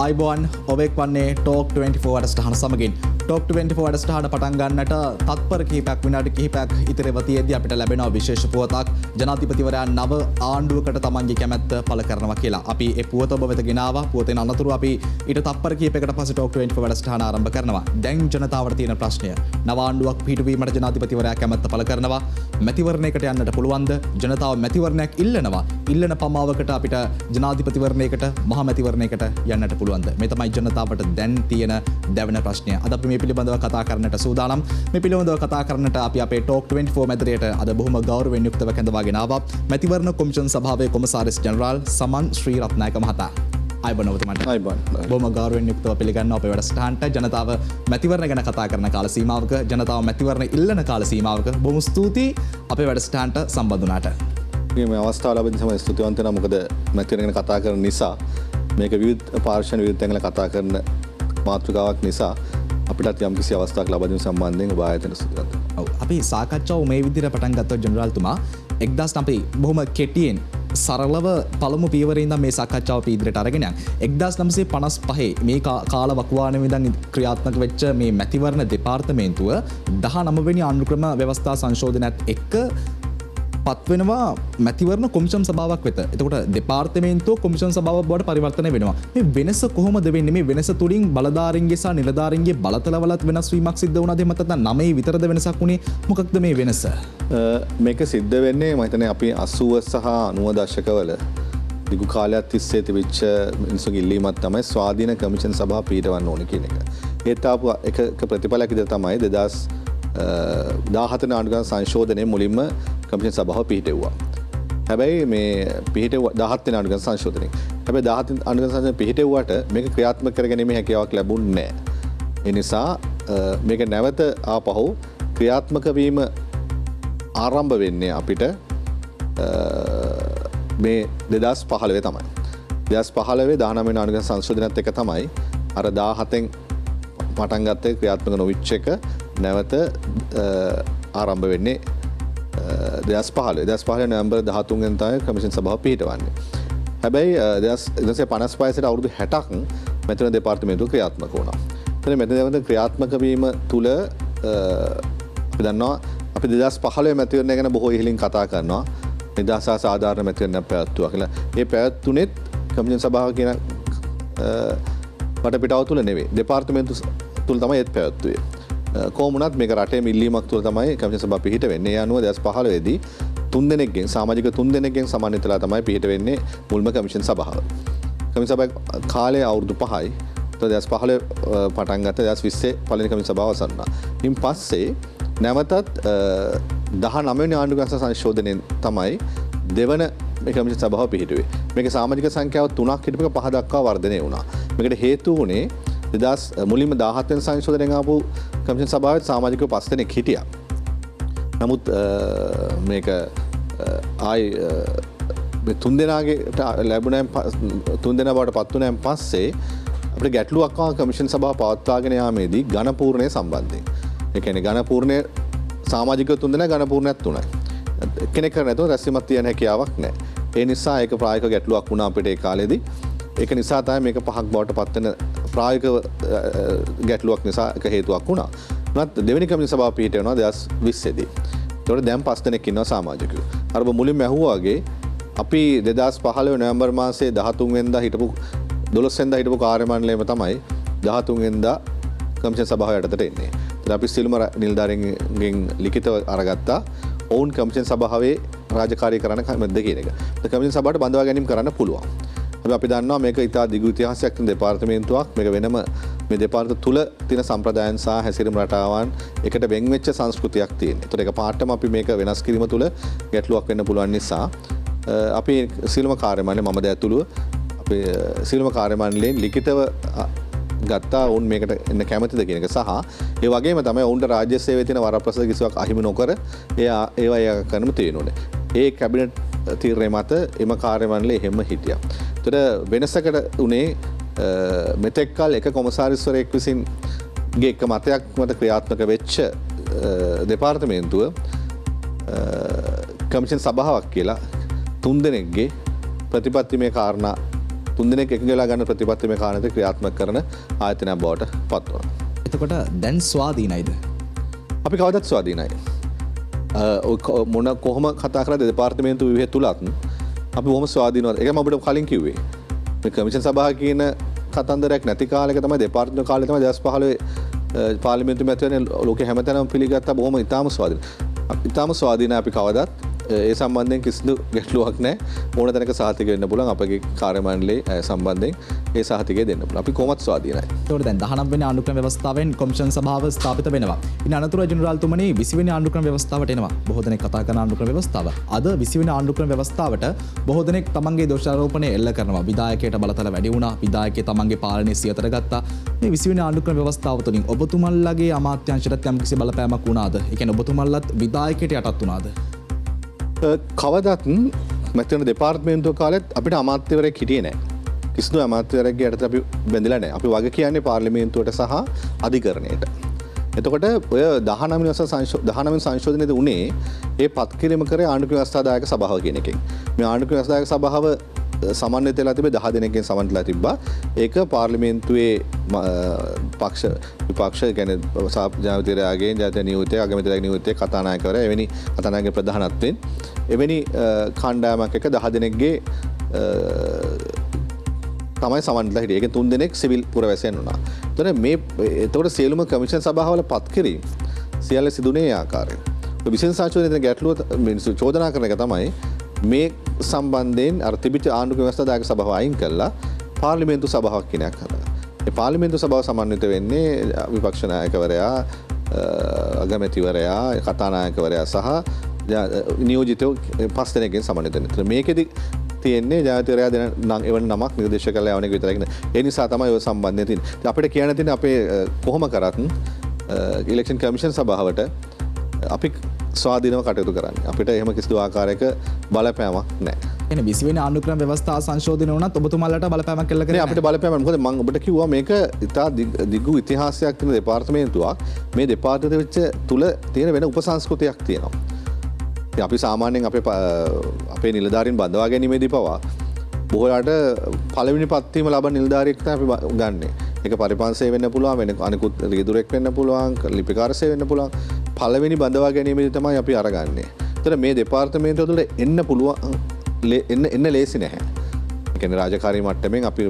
ආයිබෝන් ඔබෙක් වන්නේ ටෝක් 24 වැඩසටහන සමගින් ටෝක් 24 වැඩසටහන පටන් ගන්නට තත්පර කිහිපයක් විනාඩි කිහිපයක් ඉතිරිව තියෙද්දී අපිට ලැබෙනවා විශේෂ පුවතක් ජනාධිපතිවරයා නව ආණ්ඩුවකට තමන්ගේ කැමැත්ත පළ කරනවා කියලා. අපි ඒ පුවත ඔබ වෙත ගෙනාවා. පුවතෙන් අනතුරු අපි ඊට තත්පර කිහිපයකට පස්සේ ටෝක් 24 වැඩසටහන ආරම්භ කරනවා. දැන් ජනතාවට තියෙන ප්‍රශ්නය නව ආණ්ඩුවක් පිහිටුවීමට ජනාධිපතිවරයා කැමැත්ත පළ කරනවා. මැතිවරණයකට යන්නට පුළුවන්ද? ජනතාව මැතිවරණයක් ඉල්ලනවා. ඉල්ලන පමාවකට අපිට ජනාධිපතිවරණයකට මහ මැතිවරණයකට යන්නට පුළුවන්ද? මේ තමයි ජනතාවට දැන් තියෙන දැවෙන ප්‍රශ්නය. අද අපි මේ පිළිබඳව කතා කරන්නට සූදානම්. මේ පිළිබඳව කතා කරන්නට අපි අපේ ටෝක් 24 මැදිරියට අද බොහොම ගෞරවයෙන් යුක්තව කැඳවාගෙන ආවා. මැතිවරණ කොමිෂන් සභාවේ කොමසාරිස් ජෙනරාල් සමන් ශ්‍රී රත්නායක මහතා. ආයිබෝන් ඔබතුමාට. ආයිබෝන්. බොහොම ගෞරවයෙන් යුක්තව පිළිගන්නවා අපේ වැඩසටහනට. ජනතාව මැතිවරණ ගැන කතා කරන කාල සීමාවක, ජනතාව මැතිවරණ ඉල්ලන කාල සීමාවක බොහොම ස්තුතියි අපේ වැඩසටහනට සම්බන්ධ වුණාට. මේ අවස්ථාව ලැබෙන තමයි ස්තුතිවන්ත වෙනවා. මොකද මැතිවරණ ගැන කතා කරන නිසා මේක විවිධ පාර්ශ්ව විරුද්ධයන් ගැන කතා කරන මාතෘකාවක් නිසා අපිටත් යම් කිසි අවස්ථාවක් ලබා දීම සම්බන්ධයෙන් ඔබ ආයතන ස්තුතිවන්ත. ඔව් අපි සාකච්ඡාව මේ විදිහට පටන් ගත්තා ජෙනරාල්තුමා 1000 අපි බොහොම කෙටියෙන් සරලව පළමු පියවරේ ඉඳන් මේ සාකච්ඡාව අපි ඉදිරියට අරගෙන යන 1955 මේ කාල වකවානුවේ ඉඳන් ක්‍රියාත්මක වෙච්ච මේ මැතිවරණ දෙපාර්තමේන්තුව 19 වෙනි අනුක්‍රම ව්‍යවස්ථා සංශෝධනයත් එක්ක පත් වෙනවා මැතිවරණ කොමිෂන් සභාවක් වෙත. එතකොට දෙපාර්තමේන්තුව කොමිෂන් සභාවක් බවට පරිවර්තනය වෙනවා. මේ වෙනස කොහොමද වෙන්නේ? මේ වෙනස තුලින් බලධාරීන්ගේ සහ නිලධාරීන්ගේ බලතලවලත් වෙනස් වීමක් සිද්ධ වුණාද? එහෙම නැත්නම් 9 විතරද වෙනසක් වුණේ? මොකක්ද මේ වෙනස? මේක සිද්ධ වෙන්නේ මම හිතන්නේ අපි 80 සහ 90 දශකවල දිගු කාලයක් තිස්සේ තිබිච්ච මිනිසුන්ගේ ඉල්ලීමක් තමයි ස්වාධීන කොමිෂන් සභාව පිටවන්න ඕනේ කියන එක. ඒත් ආපු එක ප්‍රතිඵලයක් විදිහට තමයි 2017 ආණ්ඩුක්‍රම සංශෝධනයේ මුලින්ම කොමිෂන් සභාව පිහිටෙව්වා. හැබැයි මේ පිහිටෙව්වා 17 වෙනි ආණ්ඩුක්‍රම සංශෝධනයේ. හැබැයි 17 ආණ්ඩුක්‍රම සංශෝධනය පිහිටෙව්වට මේක ක්‍රියාත්මක කරගැනීමේ හැකියාවක් ලැබුණේ නැහැ. ඒ නිසා මේක නැවත ආපහු ක්‍රියාත්මක වීම ආරම්භ වෙන්නේ අපිට මේ 2015 තමයි. 2015 19 වෙනි ආණ්ඩුක්‍රම සංශෝධනයත් එක තමයි අර 17න් පටන් ගත්තේ ක්‍රියාත්මක නොවිච්ච එක නැවත ආරම්භ වෙන්නේ 2015 නොවැම්බර් 13 වෙනිදා තමයි කොමිෂන් සභාව පිහිටවන්නේ. හැබැයි 1955 සිට අවුරුදු 60ක් මැතිවරණ දෙපාර්තමේන්තුව ක්‍රියාත්මක වුණා. එතන මැතිවරණ ක්‍රියාත්මක වීම තුල අපි දන්නවා අපි 2015 මැතිවරණය ගැන බොහෝ ඉහළින් කතා කරනවා. නිදහස සාධාරණ මැතිවරණයක් පැවැත්වුවා කියලා. ඒ පැවැත්ුණෙත් කොමිෂන් සභාව කියන වටපිටාව තුල නෙවෙයි. දෙපාර්තමේන්තුව තුල තමයි ඒත් පැවැත්වුවේ. කොමුණත් මේක රටේ මිල්ලීමක් තුළ තමයි කොමිෂන් සභාව පිහිට වෙන්නේ. ඒ අනුව 2015 දී තුන්දෙනෙක්ගෙන් සමාජික තුන්දෙනෙක්ගෙන් සමන්විතලා තමයි පිහිට වෙන්නේ මුල්ම කොමිෂන් සභාව. කොමිෂන් සභාවේ කාලය අවුරුදු 5යි. 2015 පටන් ගත්ත 2020 පළවෙනි කොමිෂන් සභාව අවසන් වුණා. ඉන් පස්සේ නැවතත් 19 වෙනි ආණ්ඩුක්‍රම සංශෝධනයෙන් තමයි දෙවන මේ කොමිෂන් සභාව පිහිටුවේ. මේකේ සමාජික සංඛ්‍යාව 3ක් හිටපු 5 දක්වා වර්ධනය වුණා. මේකට හේතු වුණේ මුලින්ම 17 වෙනි සංශෝධනයෙන් ආපු කොමිෂන් සභාවේ සමාජිකව 5 දෙනෙක් හිටියා. නමුත් මේක තුන් දෙනාගේ ලැබුණෙන් තුන් දෙනා බවට පත් වුණාන් පස්සේ අපිට ගැටලුවක් ආවා කොමිෂන් සභාව පවත්වාගෙන යාමේදී ඝන පූර්ණය සම්බන්ධයෙන්. ඒ කියන්නේ ඝන පූර්ණය සමාජික තුන් දෙනා ඝන පූර්ණයක් තුනයි. කෙනෙක් කර නැතුව රැස්වීමක් තියන හැකියාවක් නැහැ. ඒ නිසා ඒක ප්‍රායෝගික ගැටලුවක් වුණා අපිට ඒ කාලේදී. ඒක නිසා තමයි මේක 5ක් බවට පත් වෙන ප්‍රායෝගික ගැටලුවක් නිසා එක හේතුවක් වුණා. උනත් දෙවෙනි කොමිෂන් සභාව පිහිට වෙනවා 2020 දී. ඒතකොට දැන් 5 දෙනෙක් ඉන්නවා සමාජිකයෝ. අර මුලින්ම ඇහුවා වගේ අපි 2015 නොවැම්බර් මාසයේ 13 වෙනිදා හිටපු 12 වෙනිදා හිටපු කාර්ය මණ්ඩලයම තමයි 13 වෙනිදා කොමිෂන් සභාව යටතට එන්නේ. ඒත් අපි සියලුම නිලධාරීන්ගෙන් ලිඛිතව අරගත්තා. ඔවුන් කොමිෂන් සභාවේ රාජකාරී කරන්න කැමතිද කියන එක. කොමිෂන් සභාවට බඳවා ගැනීම කරන්න පුළුවන්. අපි දන්නවා මේක ඉතා දිගු ඉතිහාසයක් තියෙන දෙපාර්තමේන්තුවක්. මේක වෙනම මේ දෙපාර්තමේන්තුව තුල තියෙන සම්ප්‍රදායන් සහ හැසිරීම් රටාවන් එකට වෙන් වෙච්ච සංස්කෘතියක් තියෙනවා. ඒතකොට ඒක පාටම අපි මේක වෙනස් කිරීම තුල ගැටලුවක් වෙන්න පුළුවන් නිසා අපි සීලම කාර්ය මණ්ඩලය මම ද ඇතුළුව අපේ සීලම කාර්ය මණ්ඩලයෙන් ලිඛිතව ගත්තා ඔවුන් මේකට එන්න කැමතිද කියන එක සහ ඒ වගේම තමයි ඔවුන්ට රාජ්‍ය සේවයේ තියෙන වරප්‍රසාද කිසිවක් අහිමි නොකර ඒවා කරනම තියෙනුනේ. ඒ කැබිනට් තීරණය මත එම කාර්ය මණ්ඩලය එහෙම හිටියා. ඒතර වෙනසකට උනේ මෙතෙක් කල එක කොමසාරිස්වරයෙක් විසින් ගේ එක මතයක් මත ක්‍රියාත්මක වෙච්ච දෙපාර්තමේන්තුව කොමිෂන් සභාවක් කියලා තුන් දෙනෙක්ගේ ප්‍රතිපත්තිමය කාරණා තුන්දෙනෙක් එකඟ වෙලා ගන්න ප්‍රතිපත්ති මේ කාණිත ක්‍රියාත්මක කරන ආයතනයක් බවට පත් වෙනවා. එතකොට දැන් ස්වාධීනයිද? අපි කවදත් ස්වාධීනයි. මොන කොහොම කතා කරද දෙපාර්තමේන්තු විභාගය තුලත් අපි බොහොම ස්වාධීනව. ඒකම අපිට කලින් කිව්වේ. මේ කමිෂන් සභාව කියන කතන්දරයක් නැති කාලයක තමයි දෙපාර්තමේන්තු කාලේ තමයි 2015 පාර්ලිමේන්තු මැතිවරණ ලෝකේ හැමතැනම පිළිගත්තා. බොහොම ඉතාම ස්වාධීන. ඉතාම ස්වාධීනයි අපි කවදත් ඒ සම්බන්ධයෙන් කිසිදු ගැටලුවක් නැහැ. ඕන තැනක සහතික වෙන්න පුළුවන් අපගේ කාර්ය මණ්ඩලයේ සම්බන්ධයෙන් ඒ සහතිකය දෙන්න පුළුවන්. අපි කොහොමත් ස්වාධීනයි. ඒතකොට දැන් 19 වෙනි ආණ්ඩුක්‍රම ව්‍යවස්ථාවෙන් කොමිෂන් සභාව ස්ථාපිත වෙනවා. ඉතින් අනතුරුව ජෙනරාල්තුමනි 20 වෙනි ආණ්ඩුක්‍රම ව්‍යවස්ථාවට එනවා. බොහෝ දෙනෙක් කතා කරන ආණ්ඩුක්‍රම ව්‍යවස්ථාව. අද 20 වෙනි ආණ්ඩුක්‍රම ව්‍යවස්ථාවට බොහෝ දෙනෙක් තමන්ගේ දෝෂාරෝපණය එල්ල කරනවා. විධායකයට බලතල වැඩි වුණා. විධායකයා තමන්ගේ පාලනය සියතට ගත්තා. මේ 20 වෙනි ආණ්ඩුක්‍රම ව්‍යවස්ථාව තුළින් ඔබතුමන්ලගේ අමාත්‍යාංශයට යම්කිසි බලපෑමක් වුණාද? ඒ කියන්නේ ඔබතුමන්ලත් විධායකයට යටත් වුණාද? කවදත් මැතිවරණ දෙපාර්තමේන්තුව කාලෙත් අපිට අමාත්‍යවරයෙක් හිටියේ නැහැ. කිසිදු අමාත්‍යවරයෙක්ගේ යටතේ අපි බැඳිලා නැහැ. අපි වග කියන්නේ පාර්ලිමේන්තුවට සහ අධිකරණයට. එතකොට ඔය 19 සංශෝධනයේදී උනේ ඒ පත් කිරීම කරේ ආණ්ඩුක්‍රම ව්‍යවස්ථාදායක සභාව කියන එකෙන්. මේ ආණ්ඩුක්‍රම ව්‍යවස්ථාදායක සභාව සමන්විත වෙලා තිබේ 10 දෙනෙක්ගෙන් සමන්විතලා තිබ්බා. ඒක පාර්ලිමේන්තුවේ විපක්ෂ කියන්නේ ජනාධිපතිවරයාගේ ජාතික නියෝජිතය අගමැතිවරයාගේ නියෝජිතය කතානායකවරයා එවැනි කතානායකගේ ප්‍රධානත්වයෙන් එවැනි කණ්ඩායමක් එක 10 දෙනෙක්ගේ තමයි සමන්විතලා හිටියේ. ඒකෙන් 3 දෙනෙක් සිවිල් පුරවැසියන් වුණා. එතකොට සියලුම කමිෂන් සභාවල පත් කිරීම සියල්ල සිදුනේ ආකාරයෙන්. විශේෂ සංශෝධනයේ ගැටලුව මිනිස්සු චෝදනා කරන එක තමයි මේ සම්බන්ධයෙන් අර තිබිච්ච ආණ්ඩුක්‍රම ව්‍යවස්ථාදායක සභාව අයින් කළා පාර්ලිමේන්තු සභාවක් කියන එකක් හදලා. ඒ පාර්ලිමේන්තු සභාව සමන්විත වෙන්නේ විපක්ෂ නායකවරයා, අගමැතිවරයා, කතානායකවරයා සහ නියෝජිතයෝ 5 දෙනෙක්ගෙන් සමන්විත වෙනවා. මේකෙදි තියෙන්නේ ජනාධිපතිවරයා දෙන එවන නමක් නිර්දේශ කරලා යවන එක විතරයි. ඒ නිසා තමයි ඔය සම්බන්ධය තියෙන්නේ. අපිට කියන්න තියෙන්නේ අපේ කොහොම කරත් ඉලෙක්ෂන් කමිෂන් සභාවට අපි ස්වාධීනව කටයුතු කරන්නේ. අපිට එහෙම කිසිදු ආකාරයක බලපෑමක් නැහැ. එන 20 වෙනි ආණ්ඩුක්‍රම ව්‍යවස්ථාව සංශෝධනය වුණත් ඔබතුමාලට බලපෑමක් එල්ල කරන්නේ අපිට බලපෑමක්. මොකද මම ඔබට කිව්වා මේක ඉතා දිගු ඉතිහාසයක් තියෙන දෙපාර්තමේන්තුවක්. මේ දෙපාර්තමේන්තුව තුල තියෙන වෙන උපසංස්කෘතියක් තියෙනවා. ඉතින් අපි සාමාන්‍යයෙන් අපේ නිලධාරීන් බඳවා ගැනීමේදී පවා බොහෝලාට පළවෙනි පත්වීම ලබන නිලධාරියෙක් තමයි අපි ගන්නෙ. ඒක පරිපන්සේ වෙන්න පුළුවන්, වෙන අනිකුත් රියදුරෙක් වෙන්න පුළුවන්, ලිපිකාරසේ වෙන්න පුළුවන්. පළවෙනි බඳවා ගැනීමේදී තමයි අපි අරගන්නේ. ඒතර මේ දෙපාර්තමේන්තුව තුළ එන්න පුළුවන් එන්න ලේසි නැහැ. ඒ කියන්නේ රාජකාරී මට්ටමින් අපි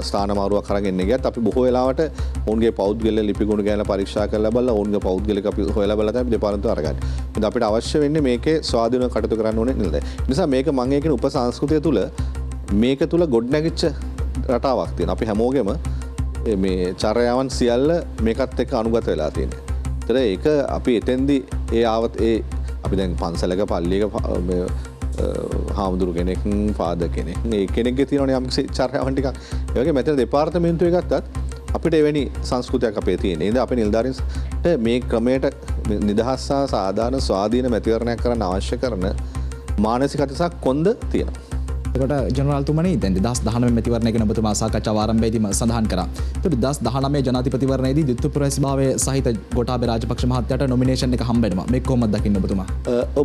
ස්ථාන මාරුවක් අරගෙන ගියත් අපි බොහෝ වෙලාවට ඔවුන්ගේ පෞද්ගලික ලිපිගුණ ගැන පරීක්ෂා කරලා බලලා ඔවුන්ගේ පෞද්ගලික අපි හොයලා බලලා තමයි දෙපාර්තමේන්තුව අරගන්නේ. ඉතින් අපිට අවශ්‍ය වෙන්නේ මේකේ ස්වාධීනව කටයුතු කරන්න ඕනේ නේද? ඒ නිසා මේක මම කියන උපසංස්කෘතිය තුළ මේක තුළ ගොඩනැගිච්ච රටාවක් තියෙනවා. අපි හැමෝගෙම මේ චර්යාවන් සියල්ල මේකත් එක්ක අනුගත වෙලා තියෙනවා. ඒතර ඒක අපි එතෙන්දී අපි දැන් පන්සලක පල්ලියක හාමුදුරු කෙනෙක් පාද කෙනෙක් ඒ කෙනෙක්ගේ තියෙනවනේ යම්කිසි චර්යාවන් ටිකක්. ඒ වගේ මෙතන දෙපාර්තමේන්තුවේ ගත්තත් අපිට එවැනි සංස්කෘතියක් අපේ තියෙන. ඒ නිසා අපේ නිලධාරීන්ට මේ ක්‍රමයට නිදහස් සහ සාධාරණ ස්වාධීන මැතිවරණයක් කරන්න අවශ්‍ය කරන මානසිකත්වයක් කොන්ද තියෙනවා. එතකොට ජනරාල්තුමනි දැන් 2019 මැතිවරණය ගැන ඔබතුමා සාකච්ඡාව ආරම්භයේදීම සඳහන් කරා. ඒතකොට 2019 ජනාධිපතිවරණයේදී ද්විත්ව පුරවැසිභාවයේ සහිත ගෝඨාභය රාජපක්ෂ මහත්තයාට නොමිනේෂන් එක හම්බ වෙනවා. මේක කොහොමද දකින්නේ ඔබතුමා?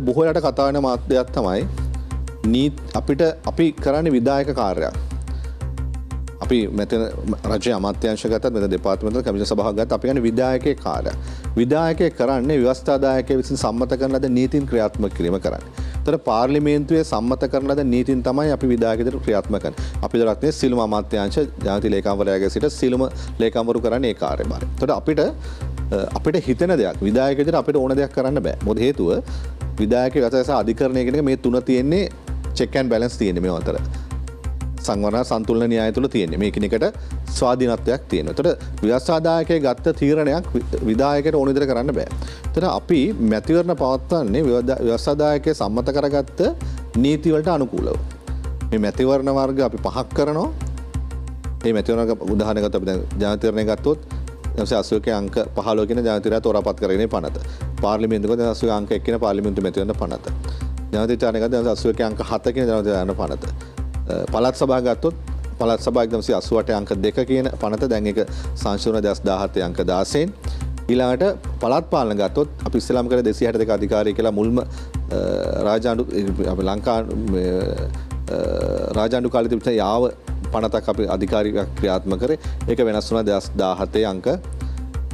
බොහෝ රට කතා වෙන මාධ්‍යයක් තමයි අපි කරන්නේ විධායක කාර්යයක්. අපි මෙතන රජයේ අමාත්‍යාංශ ගත්තත් මෙතන දෙපාර්තමේන්තුව කමිෂන් සභාවක් ගත්තත් අපි කියන්නේ විධායකයේ කාර්යයක්. විධායකයේ කරන්නේ ව්‍යවස්ථාදායකයෙකු විසින් සම්මත කරන ලද නීතීන් ක්‍රියාත්මක කිරීම කරන්නේ. ඒතර පාර්ලිමේන්තුවේ සම්මත කරන ලද නීතීන් තමයි අපි විධායකයට ක්‍රියාත්මක කරන්නේ. අපි දරන්නේ සියලුම අමාත්‍යාංශ ජාති ලේකම්වරයාගේ සිට සියලුම ලේකම්වරු කරන්නේ ඒ කාර්යභාරය. ඒතර අපිට හිතෙන දෙයක් විධායකයට අපිට ඕන දෙයක් කරන්න බෑ. මොකද හේතුව විධායකයේ වැසස අධිකරණය කියන එක මේ තුන තියෙන්නේ චෙක් ඇන්ඩ් බැලන්ස් තියෙන්නේ මේ අතර. සංවරණ සන්තුලන න්‍යාය තුළ තියෙන්නේ. මේ කිනකට ස්වාධීනත්වයක් තියෙනවා. ඒතර ව්‍යවස්ථාදායකයේ ගත්ත තීරණයක් විධායකයට ඕන විදිහට කරන්න බෑ. ඒතර අපි මැතිවරණ පවත්වන්නේ ව්‍යවස්ථාදායකයේ සම්මත කරගත්ත නීති වලට අනුකූලව. මේ මැතිවරණ වර්ග අපි 5ක් කරනවා. මේ මැතිවරණ උදාහරණයක් ගත්තොත් අපි දැන් ජනාධිපතිවරණය ගත්තොත් 1981 අංක 15 කියන ජනාධිපතිවරයා තෝරාපත් කරගෙන පනත. පාර්ලිමේන්තුවක 1981 අංක 1 කියන පාර්ලිමේන්තු මැතිවරණ පනත. ජනාධිපතිවරණය ගත්තොත් 1981 අංක 7 කියන ජනාධිපතිවරණ පනත. පළාත් සභාව ගත්තොත් පළාත් සභාව 1988 අංක 2 කියන පනත දැන් ඒක සංශෝධන 2017 අංක 16න් ඊළඟට පළාත් පාලන ගත්තොත් අපි ඉස්ලාම් කරේ 262 අධිකාරිය කියලා මුල්ම රාජාණ්ඩු අපි ලංකා රාජාණ්ඩු කාලේ තිබුණ යාව පනතක් අපි අධිකාරික ක්‍රියාත්මක කරේ. ඒක වෙනස් වුණා 2017 අංක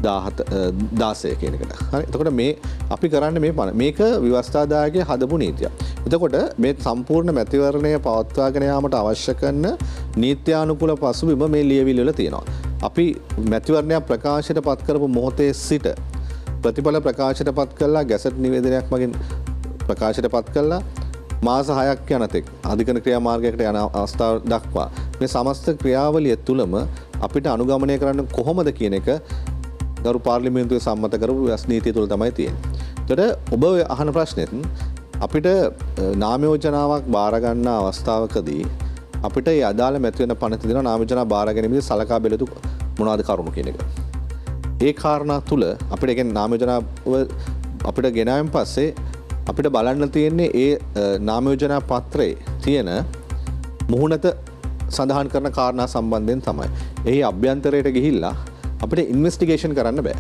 16 කියන එකට. හරි. එතකොට මේ අපි කරන්නේ මේ මේක ව්‍යවස්ථාදායකගේ හදපු නීතියක්. එතකොට මේ සම්පූර්ණ මැතිවරණය පවත්වාගෙන යාමට අවශ්‍ය කරන නීත්‍යානුකූල පසුබිම මේ ලියවිලි වල තියෙනවා. අපි මැතිවරණයක් ප්‍රකාශයට පත් කරපු මොහොතේ සිට ප්‍රතිඵල ප්‍රකාශයට පත් කළා ගැසට් නිවේදනයක් මගින් ප්‍රකාශයට පත් කළා මාස 6ක් යනතෙක් අධිකරණ ක්‍රියාමාර්ගයකට යන අවස්ථාව දක්වා මේ සමස්ත ක්‍රියාවලිය තුළම අපිට අනුගමනය කරන්න කොහොමද කියන එක ගරු පාර්ලිමේන්තුවේ සම්මත කරපු නීතිය තුළ තමයි තියෙන්නේ. එතකොට ඔබ අහන ප්‍රශ්නෙත් අපිට නාම යෝජනාවක් බාර ගන්න අවස්ථාවකදී අපිට ඒ අදාළ මැති වෙන පනත දෙනවා නාම යෝජනා බාර ගැනීමේදී සලකා බැලුතු මොනවද කරුණු කියන එක. ඒ කාරණා තුළ අපිට කියන්නේ නාම යෝජනාව අපිට ගෙනාවෙන් පස්සේ අපිට බලන්න තියෙන්නේ ඒ නාම යෝජනා පත්‍රයේ තියෙන මුහුණත සඳහන් කරන කාරණා සම්බන්ධයෙන් තමයි. එහි අභ්‍යන්තරයට ගිහිල්ලා අපිට ඉන්වෙස්ටිගේෂන් කරන්න බෑ.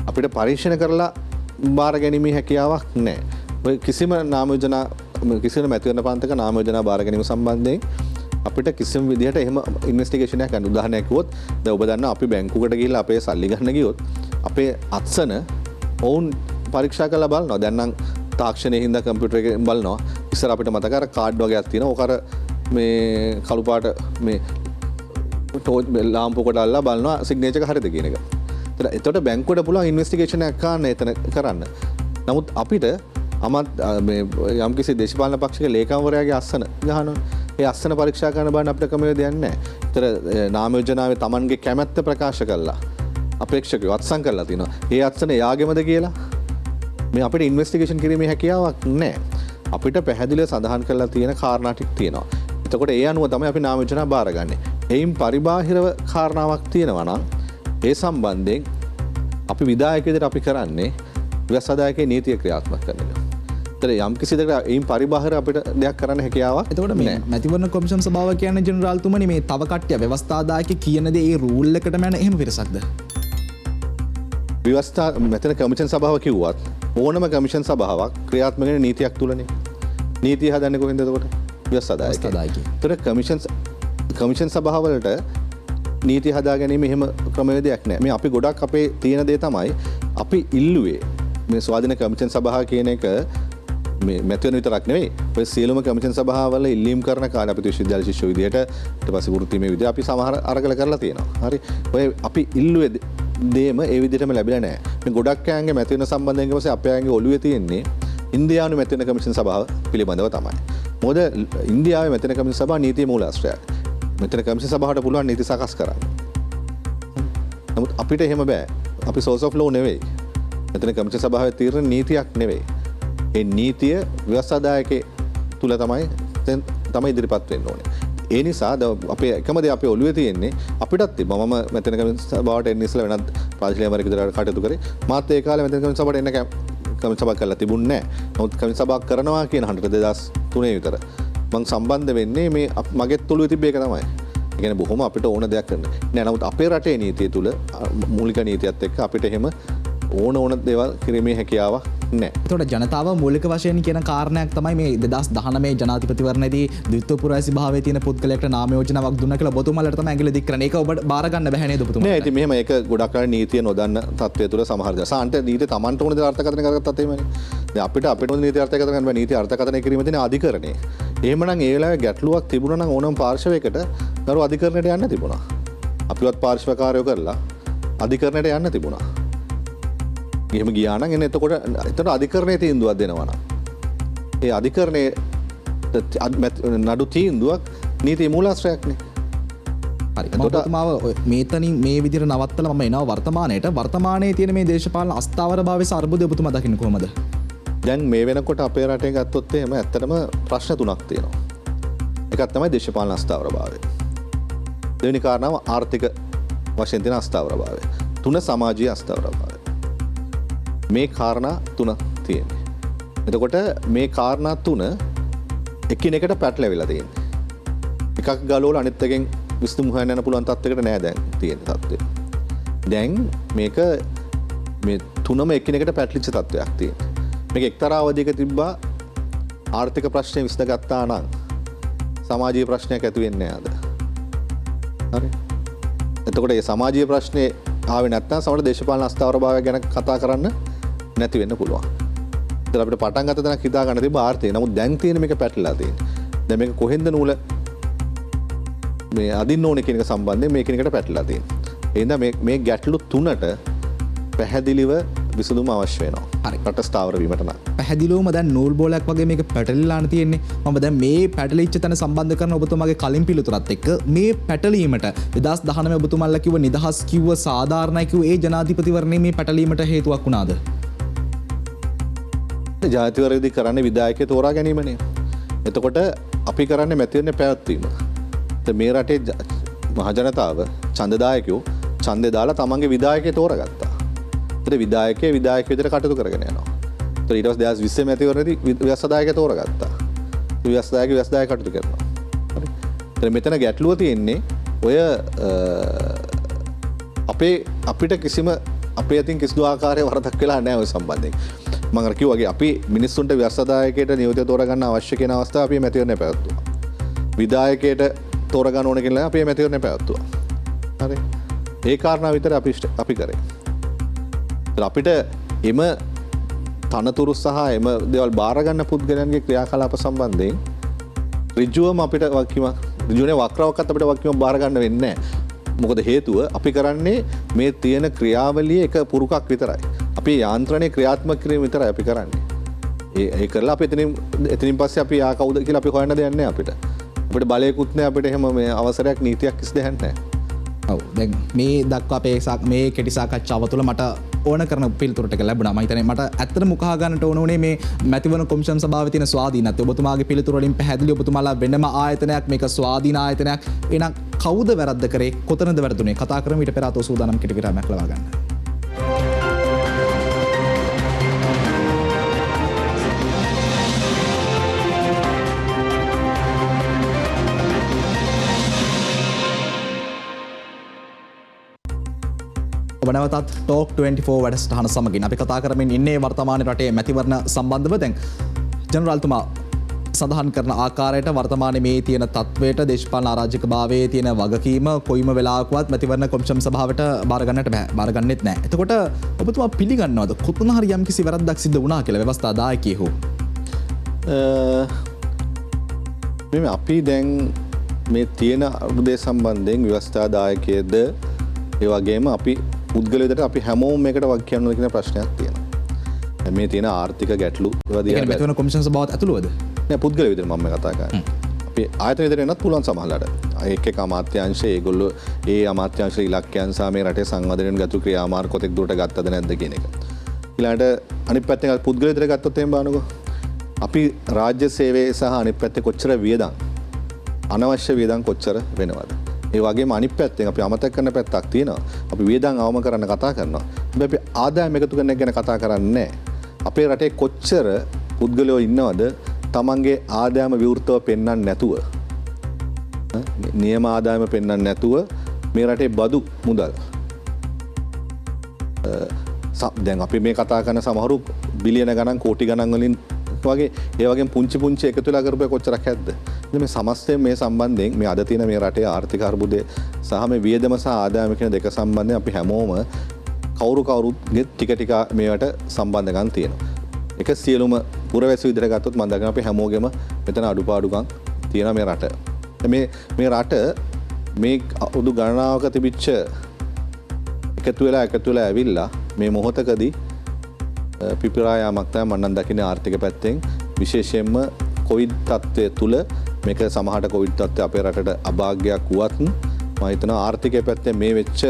අපිට පරීක්ෂණ කරලා බාර ගැනීමේ හැකියාවක් නැහැ. ඔය කිසිම නාම යෝජනා කිසිම මැතිවරණ පන්තක නාම යෝජනා බාර ගැනීම සම්බන්ධයෙන් අපිට කිසිම විදිහට එහෙම ඉන්වෙස්ටිගේෂන් එකක් ගන්න. උදාහරණයක් කිව්වොත් දැන් ඔබ දන්නවා අපි බැංකුවකට ගිහිල්ලා අපේ සල්ලි ගන්න ගියොත් අපේ අත්සන ඔවුන් පරීක්ෂා කරලා බලනවා. දැන් නම් තාක්ෂණයේ හින්දා කම්පියුටර් එකෙන් බලනවා. ඉස්සර අපිට මතක අර කාඩ් වගේක් තියෙනවා. ඕක අර මේ කළු පාට මේ ටෝච් ලාම්පු කොට අල්ලලා බලනවා සිග්නේචර් එක හරියද කියන එක. එතකොට බැංකුවට පුළුවන් ඉන්වෙස්ටිගේෂන් එකක් ගන්න එතන කරන්න. නමුත් අපිට යම්කිසි දේශපාලන පක්ෂයක ලේකම්වරයාගේ අස්සන ගහනවා. ඒ අස්සන පරීක්ෂා කරන්න බෑ අපිට ක්‍රමවේද දෙයක් නැහැ. ඒතර නාම යෝජනාවේ Tamanගේ කැමැත්ත ප්‍රකාශ කළා. අපේක්ෂකයෝ අත්සන් කරලා තිනවා. ඒ අත්සන එයාගෙමද කියලා මේ අපිට ඉන්වෙස්ටිගේෂන් කිරීමේ හැකියාවක් නැහැ. අපිට පැහැදිලිව සඳහන් කරලා තියෙන කාරණා ටික තියෙනවා. එතකොට ඒ අනුව තමයි අපි නාම යෝජනා බාරගන්නේ. එයින් පරිබාහිරව කාරණාවක් තියෙනවා නම් ඒ සම්බන්ධයෙන් අපි විධායක විදිහට අපි කරන්නේ ව්‍යවස්ථාදායකේ නීතිය ක්‍රියාත්මක කරන එක. ඒතර යම් කිසි දෙයකට එයින් පරිබාහිර අපිට දෙයක් කරන්න හැකියාවක්. එතකොට මේ මැතිවරණ කොමිෂන් සභාව කියන්නේ ජෙනරාල්තුමනි මේ තව කට්ටිය ව්‍යවස්ථාදායකේ කියන දේ ඒ රූල් එකටම යන එහෙම පිරසක්ද? ව්‍යවස්ථා මෙතන කමිෂන් සභාව කිව්වත් ඕනම කමිෂන් සභාවක් ක්‍රියාත්මක වෙන නීතියක් තුලනේ. නීතිය හදන්නේ කොහෙන්ද එතකොට? ව්‍යවස්ථාදායකේ. ඒතර කමිෂන් සභාවලට නීති හදා ගැනීම එහෙම ක්‍රමවේදයක් නැහැ. මේ අපි ගොඩක් අපේ තියෙන දේ තමයි අපි ඉල්ලුවේ මේ ස්වාධීන කමිෂන් සභාව කියන එක මේ මැතිවරණ විතරක් නෙවෙයි. ඔය සියලුම කමිෂන් සභාවල ඉල්ලීම් කරන කාලේ අපි විශ්වවිද්‍යාල ශිෂ්‍ය විදියට ඊට පස්සේ වෘත්තීය විදියට අපි සමහර අරගල කරලා තියෙනවා. හරි. ඔය අපි ඉල්ලුවේ දේම ඒ විදිහටම ලැබිලා නැහැ. මේ ගොඩක් අයගේ මැතිවරණ සම්බන්ධයෙන් ඊපස්සේ අපේ අයගේ ඔළුවේ තියෙන්නේ ඉන්දියානු මැතිවරණ කමිෂන් සභාව පිළිබඳව තමයි. මොකද ඉන්දියාවේ මැතිවරණ කමිෂන් සභාව නීතිය මූලාශ්‍රයයි. මෙතන කමිෂන් සභාවට පුළුවන් නීති සකස් කරන්න. නමුත් අපිට එහෙම බෑ. අපි සෝස් ඔෆ් ලෝ නෙවෙයි. මෙතන කමිෂන් සභාවේ තීරණ නීතියක් නෙවෙයි. ඒ නීතිය ව්‍යවස්ථාදායකේ තුල තමයි ඉදිරිපත් වෙන්න ඕනේ. ඒ නිසා අපේ එකම දේ අපේ ඔළුවේ තියෙන්නේ අපිටත් තිබ්බා. මම මෙතන කමිෂන් සභාවට එන්න ඉස්සෙල්ලා වෙනත් ප්‍රාදේශීය අමාත්‍ය විදිහට කටයුතු කරේ. මාත් ඒ කාලේ මෙතන කමිෂන් සභාවට එන්න කමිෂන් සභාවක් කරලා තිබුණේ නැහැ. නමුත් කමිෂන් සභාවක් කරනවා කියන හන්ට 2003 විතර මං සම්බන්ධ වෙන්නේ මේ මගෙත් ඔළුවේ තිබ්බ එක තමයි. ඒ කියන්නේ බොහොම අපිට ඕන දෙයක් කරන්න. නෑ නමුත් අපේ රටේ නීතිය තුල මූලික නීතියත් එක්ක අපිට එහෙම ඕන දේවල් කිරීමේ හැකියාවක් නෑ. එතකොට ජනතාව මූලික වශයෙන් කියන කාරණයක් තමයි මේ 2019 ජනාධිපතිවරණයේදී ද්විත්ව පුරවැසි භාවයේ තියෙන පුද්ගලයෙක්ට නාම යෝජනාවක් දුන්නා කියලා ඔබතුමාලට තමයි ඇඟිලි දික් කරන්නේ. ඒක ඔබට බාර ගන්න බැහැ නේද ඔබතුමාලට? නෑ ඉතින් මෙහෙම ඒක ගොඩක් අය නීතිය නොදන්න තත්ත්වය තුල සමහර දා. සාන්ට නීතිය Tamanට ඕන දේ අර්ථකථන කරගත්තත් එහෙමනේ. දැන් අපිට ඕන නීති අර්ථකථන කරන්න බෑ. නීති අර්ථකථනය කිරීම තියෙන අධිකරණේ. එහෙමනම් ඒ වෙලාවේ ගැටලුවක් තිබුණා නම් ඕනම පාර්ශවයකට දරු අධිකරණයට යන්න තිබුණා. අපිවත් පාර්ශවකාරයෝ කරලා අධිකරණයට යන්න තිබුණා. එහෙම ගියා නම් එන්න එතකොට අධිකරණයේ තීන්දුවක් දෙනවා නම් ඒ අධිකරණයේ නඩු තීන්දුවක් නීති මූලාශ්‍රයක්නේ. හරි. ඔබතුමාව මේතනින් මේ විදිහට නවත්තලා මම එනවා වර්තමානයේ තියෙන මේ දේශපාලන අස්ථාවරභාවයේ අර්බුදය ඔබතුමා දකින්න කොහමද? දැන් මේ වෙනකොට අපේ රටේ ගත්තොත් එහෙම ඇත්තටම ප්‍රශ්න තුනක් තියෙනවා. එකක් තමයි දේශපාලන අස්ථාවරභාවය. දෙවෙනි කාරණාව ආර්ථික වශයෙන් තියෙන අස්ථාවරභාවය. තුන සමාජීය අස්ථාවරභාවය. මේ කාරණා තුන තියෙන්නේ. එතකොට මේ කාරණා තුන එකිනෙකට පැටලෙවිලා තියෙන්නේ. එකක් ගලවලා අනිත් එකෙන් විසඳුම් හොයන්න යන පුළුවන් තත්යකට නෑ දැන් තියෙන තත්ත්වය. දැන් මේක මේ තුනම එකිනෙකට පැටලිච්ච තත්වයක් තියෙනවා. මේක එක්තරා අවධියක තිබ්බා ආර්ථික ප්‍රශ්නේ විසඳගත්තා නම් සමාජීය ප්‍රශ්නයක් ඇති වෙන්නේ නැහැ අද. හරි. එතකොට ඒ සමාජීය ප්‍රශ්නේ ආවේ නැත්නම් සමහර දේශපාලන අස්ථාවරභාවය ගැන කතා කරන්න නැති වෙන්න පුළුවන්. ඒතර අපිට පටන් ගත්ත තැනක් හිතා ගන්න තිබ්බ ආර්ථිකය. නමුත් දැන් තියෙන මේක පැටලලා තියෙන්නේ. දැන් මේක කොහෙන්ද නූල මේ අදින්න ඕනේ කියන එක සම්බන්ධයෙන් මේ කෙනෙක්ට පැටලලා තියෙනවා. ඒ හින්දා මේ ගැටලු තුනට පැහැදිලිව විසඳුම අවශ්‍ය වෙනවා. හරි. රට ස්ථාවර වීමට නම්. පැහැදිලිවම දැන් නූල් බෝලයක් වගේ මේක පැටලිලාන තියෙන්නේ. මම දැන් මේ පැටලිච්ච තැන සම්බන්ධ කරන ඔබතුමාගේ කලින් පිළිතුරත් එක්ක මේ පැටලීමට 2019 ඔබතුමාලා කිව්ව නිදහස් කිව්ව සාධාරණයි කිව්ව ඒ ජනාධිපතිවරණය මේ පැටලීමට හේතුවක් වුණාද? ජාතිවරයේදී කරන්නේ විධායකය තෝරා ගැනීමනේ. එතකොට අපි කරන්නේ මැතිවරණ පැවැත්වීම. මේ රටේ මහජනතාව ඡන්දදායකයෝ ඡන්දේ දාලා තමන්ගේ විධායකය තෝරගත්තා. ඒතර විධායකය විධායකයෙකුට කටයුතු කරගෙන යනවා. ඒතර ඊට පස්සේ 2020 මැතිවරණයේදී ව්‍යවස්ථාදායකය තෝරගත්තා. ව්‍යවස්ථාදායකය කටයුතු කරනවා. හරි. ඒතර මෙතන ගැටලුව තියෙන්නේ ඔය අපිට කිසිම අපේ අතින් කිසිදු ආකාරයක වරදක් වෙලා නැහැ ඔය සම්බන්ධයෙන්. මම අර කිව්වාගේ අපි මිනිස්සුන්ට ව්‍යවස්ථාදායකයට නියෝජිතව තෝරගන්න අවශ්‍ය කියන අවස්ථාව අපි මැතිවරණය පැවැත්තුවා. විධායකයට තෝරගන්න ඕන කියලා අපි මැතිවරණය පැවැත්තුවා. හරි. ඒ කාරණා විතර අපි කරේ. අපිට එම තනතුරු සහ එම දේවල් බාරගන්න පුද්ගලයන්ගේ ක්‍රියාකලාප සම්බන්ධයෙන් ඍජුවම අපිට ඍජුනේ වක්‍රවක්වත් අපිට වක්කීම බාරගන්න වෙන්නේ නැහැ. මොකද හේතුව අපි කරන්නේ මේ තියෙන ක්‍රියාවලියේ එක පුරුකක් විතරයි. අපි යාන්ත්‍රණය ක්‍රියාත්මක කිරීම විතරයි අපි කරන්නේ. ඒ කරලා අපි එතනින් පස්සේ අපි ආ කවුද කියලා අපි හොයන්න දෙයක් නැහැ අපිට. අපිට බලයකුත් නැහැ අපිට එහෙම මේ අවසරයක් නීතියක් කිසි දෙයක් නැහැ. ඔව් දැන් මේ දක්වා අපේ මේ කෙටි සාකච්ඡාව තුළ මට ඕන කරන පිළිතුරු ටික ලැබුණා. මම හිතන්නේ මට ඇත්තටම මුකහා ගන්නට ඕන උනේ මේ මැතිවරණ කොමිෂන් සභාවේ තියෙන ස්වාධීනත්වය. ඔබතුමාගේ පිළිතුරු වලින් පැහැදිලි ඔබතුමාලා වෙනම ආයතනයක් මේක ස්වාධීන ආයතනයක්. එහෙනම් කවුද වැරද්ද කරේ? කොතනද වැරදුනේ? කතා කරමු ඊට පෙර අතෝ සූදානම් කෙටි විරාමයක් ලබා ගන්න. ඔබ නැවතත් ටෝක් 24 වැඩසටහන සමගින් අපි කතා කරමින් ඉන්නේ වර්තමාන රටේ මැතිවරණ සම්බන්ධව. දැන් ජනරාල්තුමා සඳහන් කරන ආකාරයට වර්තමාන මේ තියෙන තත්වයට දේශපාලන අරාජකභාවයේ තියෙන වගකීම කොයිම වෙලාවකවත් මැතිවරණ කොමිෂන් සභාවට බාරගන්නට බෑ. බාරගන්නෙත් නෑ. එතකොට ඔබතුමා පිළිගන්නවද කොතන හරි යම්කිසි වැරද්දක් සිද්ධ වුණා කියලා ව්‍යවස්ථාදායකයෙකු? මේ අපි දැන් මේ තියෙන අරුදේ සම්බන්ධයෙන් ව්‍යවස්ථාදායකයේද ඒ වගේම අපි පුද්ගලයෙකුට අපි හැමෝම මේකට වග කියන්න ඕන කියන ප්‍රශ්නයක් තියෙනවා. මේ තියෙන ආර්ථික ගැටලු ඒවා දිහා මැතිවරණ කොමිෂන් සභාවත් ඇතුළවද? නෑ පුද්ගල විදිහට මම කතා කරන්නේ. අපි ආයතන විදිහට එන්නත් පුළුවන් සමහරලාට. එක් අමාත්‍යාංශ ඒගොල්ලෝ ඒ අමාත්‍යාංශ ඉලක්කයන් සහ මේ රටේ සංවර්ධනයෙන් ගතු ක්‍රියාමාර්ග කොතෙක් දුරට ගත්තද නැද්ද කියන එක. ඊළඟට අනිත් පැත්තෙන් පුද්ගල විදිහට ගත්තොත් එහෙම බලනකො. අපි රාජ්‍ය සේවයේ සහ අනිත් පැත්තේ කොච්චර වියදම් අනවශ්‍ය වියදම් කොච්චර වෙනවද? ඒ වගේම අනිත් පැත්තෙන් අපි අමතක කරන පැත්තක් තියෙනවා. අපි වියදම් අවම කරන්න කතා කරනවා. හැබැයි අපි ආදායම් එකතු කරන එක ගැන කතා කරන්නේ නැහැ. අපේ රටේ කොච්චර පුද්ගලයෝ ඉන්නවද තමන්ගේ ආදායම විවෘතව පෙන්වන්න නැතුව නියම ආදායම පෙන්වන්න නැතුව මේ රටේ බදු මුදල් දැන් අපි මේ කතා කරන සමහරු බිලියන ගණන් කෝටි ගණන් වලින් වගේ ඒ වගේ පුංචි එකතු වෙලා කරපුවා කොච්චරක් ඇද්ද? මේ සමස්තයෙන් මේ සම්බන්ධයෙන් මේ අද තියෙන මේ රටේ ආර්ථික අර්බුදය සහ මේ වියදම සහ ආදායම කියන දෙක සම්බන්ධයෙන් අපි හැමෝම කවුරුගේ ටික මේවට සම්බන්ධකම් තියෙනවා. එක සියලුම පුරවැසි විදිහට ගත්තොත් මම දකිනවා අපි හැමෝගෙම මෙතන අඩුපාඩුකම් තියෙනවා මේ රට. මේ රට මේ අවුරුදු ගණනාවක තිබිච්ච එකතු වෙලා ඇවිල්ලා මේ මොහොතකදී පිපිරා යාමක් තමයි මම නම් දකින්නේ ආර්ථික පැත්තෙන් විශේෂයෙන්ම කොවිඩ් තත්ත්වය තුල මේක සමහරට කොවිඩ් තත්ත්වය අපේ රටට අභාග්‍යයක් වුවත් මම හිතනවා ආර්ථිකය පැත්තේ මේ වෙච්ච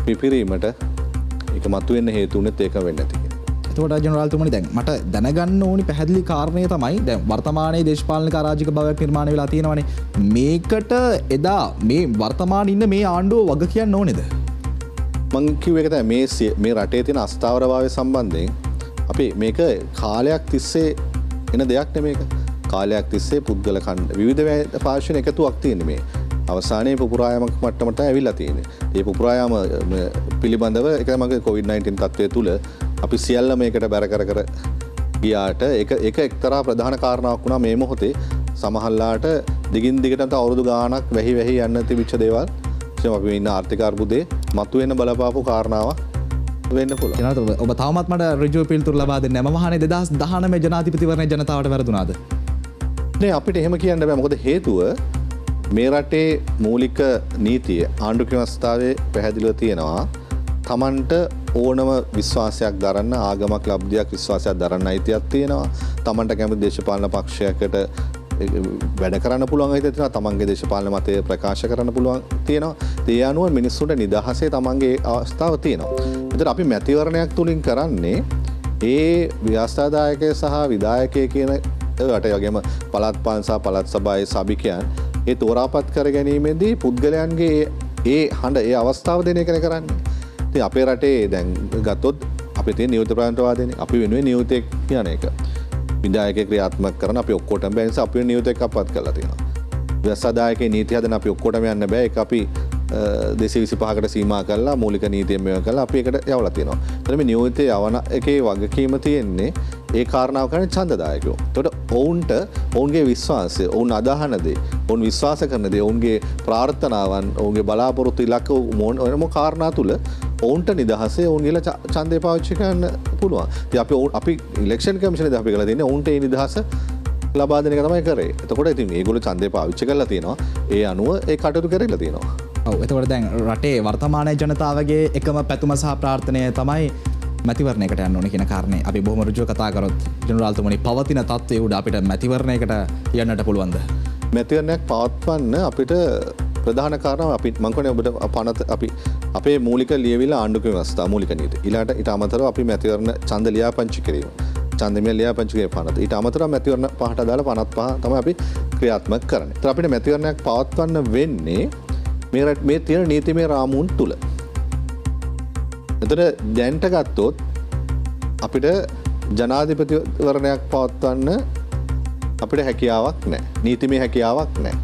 පිපිරීමට ඒක මතුවෙන්න හේතු උනේත් ඒක වෙන්නේ නැති කියලා. එතකොට ජනරාල්තුමනි දැන් මට දැනගන්න ඕනි පැහැදිලි කාරණය තමයි දැන් වර්තමානයේ දේශපාලනික අරාජික භාවයක් නිර්මාණය වෙලා තියෙනවානේ. මේකට එදා මේ වර්තමානයේ ඉන්න මේ ආණ්ඩුව වග කියන්න ඕනේද? මං කිව්ව එක තමයි මේ රටේ තියෙන අස්ථාවරභාවය සම්බන්ධයෙන් අපි මේක කාලයක් තිස්සේ එන දෙයක් නෙමේක. කාලයක් තිස්සේ පුද්ගල ඛණ්ඩ විවිධ පාර්ශ්වන එකතුවක් තියෙන්නේ මේ. අවසානයේ පුපුරායමක් මට්ටමට ඇවිල්ලා තියෙන්නේ. මේ පුපුරායම පිළිබඳව එක මගේ COVID-19 තත්ත්වය තුල අපි සියල්ල මේකට බැර කර ගියාට ඒක එක්තරා ප්‍රධාන කාරණාවක් වුණා මේ මොහොතේ. සමහරලාට දිගින් දිගටම අවුරුදු ගාණක් වැහි යන්න තිබිච්ච දේවල් අපි ඉන්න ආර්ථික අර්බුදේ මතුවෙන බලපාපු කාරණාවක් වෙන්න පුළුවන්. ජනාධිපති ඔබ තවමත් මට ඍජුව පිළිතුරු ලබා දෙන්න. මම අහන්නේ 2019 ජනාධිපතිවරණයේ ජනතාවට වැරදුනාද? නෑ අපිට එහෙම කියන්න බෑ. මොකද හේතුව මේ රටේ මූලික නීතිය ආණ්ඩුක්‍රම ව්‍යවස්ථාවේ පැහැදිලිව තියෙනවා. තමන්ට ඕනම විශ්වාසයක් දරන්න ආගමක් ලබ්ධියක් විශ්වාසයක් දරන්න අයිතියක් තියෙනවා. තමන්ට කැමති දේශපාලන පක්ෂයකට වැඩ කරන්න පුළුවන් අයිතියක් තියෙනවා. තමන්ගේ දේශපාලන මතය ප්‍රකාශ කරන්න පුළුවන් තියෙනවා. ඒ අනුව මිනිස්සුන්ට නිදහසේ තමන්ගේ අවස්ථාව තියෙනවා. ඒතර අපි මැතිවරණයක් තුලින් කරන්නේ ඒ ව්‍යවස්ථාදායකය සහ විධායකය කියන ඒවට වගේම පළාත් පාලන සහ පළාත් සභාවේ සභිකයන් ඒ තෝරාපත් කර ගැනීමේදී පුද්ගලයන්ගේ ඒ හඬ ඒ අවස්ථාව දෙන එකනේ කරන්නේ. ඉතින් අපේ රටේ දැන් ගත්තොත් අපේ තියෙන නියුත ප්‍රාන්තවාදීනේ අපි වෙනුවෙන් නියුතෙක් කියන එක. විධායකයෙක් ක්‍රියාත්මක කරන අපි ඔක්කොටම බෑ නිසා අපි නියුතෙක් අපවත් කරලා තියෙනවා. ව්‍යවස්ථාදායකේ නීති හදන අපි ඔක්කොටම යන්න බෑ. ඒක අපි 225කට සීමා කරලා මූලික නීතියෙන් මේවා කරලා අපි ඒකට යවලා තියෙනවා. එතන මේ නියුතේ යවන එකේ වගකීම තියෙන්නේ ඒ කාරණාව කරන්නේ ඡන්දදායකයෝ. එතකොට ඔවුන්ට ඔවුන්ගේ විශ්වාසය, ඔවුන් අදහන දේ, ඔවුන් විශ්වාස කරන දේ, ඔවුන්ගේ ප්‍රාර්ථනාවන්, ඔවුන්ගේ බලාපොරොත්තු ඉලක්ක මොනම කාරණා තුල ඔවුන්ට නිදහසේ ඔවුන් ගිහලා ඡන්දය පාවිච්චි කරන්න පුළුවන්. ඉතින් අපි ඉලෙක්ෂන් කමිෂනේදී අපි කරලා තියෙන්නේ ඔවුන්ට ඒ නිදහස ලබා දෙන එක තමයි කරේ. එතකොට ඉතින් මේගොල්ලෝ ඡන්දය පාවිච්චි කරලා තියෙනවා. ඒ අනුව ඒ කටයුතු කරලා තියෙනවා. ඔව් එතකොට දැන් රටේ වර්තමාන ජනතාවගේ එකම පැතුම සහ ප්‍රාර්ථනය තමයි මැතිවරණයකට යන්න ඕනේ කියන කාරණේ. අපි බොහොම රුජුව කතා කරොත් ජනරාල්තුමනි පවතින තත්ත්වයේ උඩ අපිට මැතිවරණයකට යන්නට පුළුවන්ද? මැතිවරණයක් පවත්වන්න අපිට ප්‍රධාන කාරණාව අපි මම කියන්නේ ඔබට පනත අපි අපේ මූලික ලියවිලා ආණ්ඩුක්‍රම ව්‍යවස්ථා මූලික නීති. ඊට අමතරව අපි මැතිවරණ ඡන්ද ලියාපදිංචි කිරීම. ඡන්දමය ලියාපදිංචි කිරීම පනත. ඊට අමතරව මැතිවරණ පහට දාලා 55 තමයි අපි ක්‍රියාත්මක කරන්නේ. ඒත් අපිට මැතිවරණයක් පවත්වන්න වෙන්නේ මේ තියෙන නීතිමය රාමුන් තුල. එතකොට දැන්ට ගත්තොත් අපිට ජනාධිපතිවරණයක් පවත්වන්න අපිට හැකියාවක් නැහැ. නීතිමය හැකියාවක් නැහැ.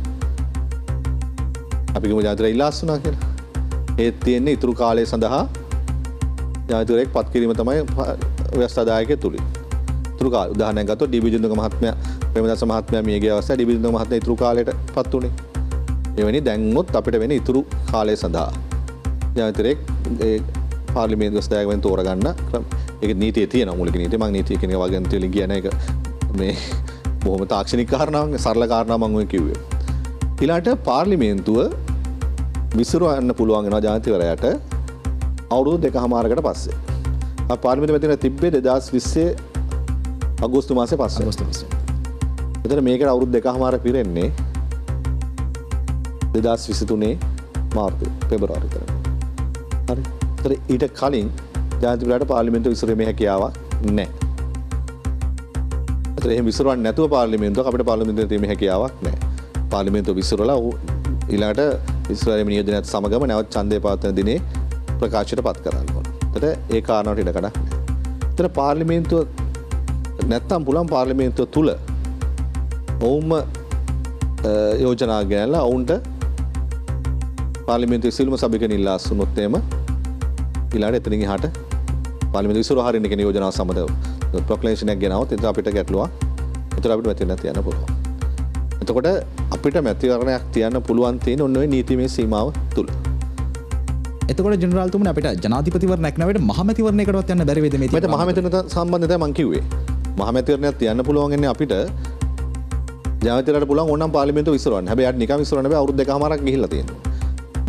අපි කිව්ව ජනාධිපතිවරයා ඉල්ලාස් වුණා කියලා. ඒත් තියෙන්නේ ඉතුරු කාලය සඳහා ජනාධිපතිවරයෙක් පත් කිරීම තමයි ව්‍යවස්ථාදායකයෙකු තුලින්. ඉතුරු කාලය උදාහරණයක් ගත්තොත් ඩී.බී. ජින්දක මහත්මයා ප්‍රේමදාස මහත්මයා මියගිය අවස්ථාවේ ඩී.බී. ජින්දක මහත්මයා ඉතුරු කාලයට පත් වුණේ. එවැනි දැන්වොත් අපිට වෙන ඉතුරු කාලය සඳහා ජනාධිපතිවරයෙක් ඒ පාර්ලිමේන්තු ව්‍යවස්ථාවයෙන් තෝරගන්න ඒක නීතියේ තියෙන මූලික නීතිය. මම නීතිය කියන එක වගන්ති වලින් කියන එක මේ බොහොම තාක්ෂණික කාරණාවක්, සරල කාරණාවක් මම ඔය කිව්වේ. ඊළාට පාර්ලිමේන්තුව විසිරවන්න පුළුවන් වෙනවා ජනාධිපතිවරයාට අවුරුදු 2කමාරකට පස්සේ. පාර්ලිමේන්තු මැතිවරණ තිබ්බේ 2020 අගෝස්තු මාසේ පස්සේ. එතන මේකට අවුරුදු 2කමාර පිරෙන්නේ 2023 මාර්තු පෙබරවාරි විතර. හරි. ඒතර ඊට කලින් ජනාධිපතිවරයාට පාර්ලිමේන්තුව විසිරීමේ හැකියාවක් නැහැ. ඒතර එහෙම විසිරවන්නේ නැතුව පාර්ලිමේන්තුවක් අපිට පාර්ලිමේන්තුවේ තියෙන හැකියාවක් නැහැ. පාර්ලිමේන්තුව විසිරවලා ඊළඟට විසිරීමේ නියෝජනයත් සමගම නැවත ඡන්දය පවත්වන දිනේ ප්‍රකාශයට පත් කරන්න ඕන. ඒතර ඒ කාරණාවට ඉඩ කඩක් නැහැ. ඒතර පාර්ලිමේන්තුව නැත්තම් පුළුවන් පාර්ලිමේන්තුව තුල ඔවුන්ම යෝජනා ගෙනලා ඔවුන්ට පාර්ලිමේන්තුවේ සියලුම සභිකයන් ඉල්ලාස් වුණොත් එහෙම ඊළඟට එතනින් එහාට පාර්ලිමේන්තුව විසිරුව හරින්න කියන යෝජනාව සමග ප්‍රොක්ලමේෂන් එකක් ගෙනාවොත් එතන අපිට ගැටලුවක්. ඒතර අපිට මැතිවරණයක් තියන්න පුළුවන්. එතකොට අපිට මැතිවරණයක් තියන්න පුළුවන් තියෙන ඔන්න ඔය නීතිමය සීමාව තුල. එතකොට ජනරාල්තුමනි අපිට ජනාධිපතිවරණයක් නැවෙට මහමැතිවරණයකටවත් යන්න බැරි වේද මේ? මට මහමැතිවරණ සම්බන්ධව මම කිව්වේ. මහමැතිවරණයක් තියන්න පුළුවන් වෙන්නේ අපිට ජනාධිපතිවරයාට පුළුවන් ඕනනම් පාර්ලිමේන්තුව විසිරවන්න. හැබැයි යාට නිකන් විසිරවන්න බෑ. අවුරුදු 2කමාරක් ගිහිල්ලා තියෙනවා.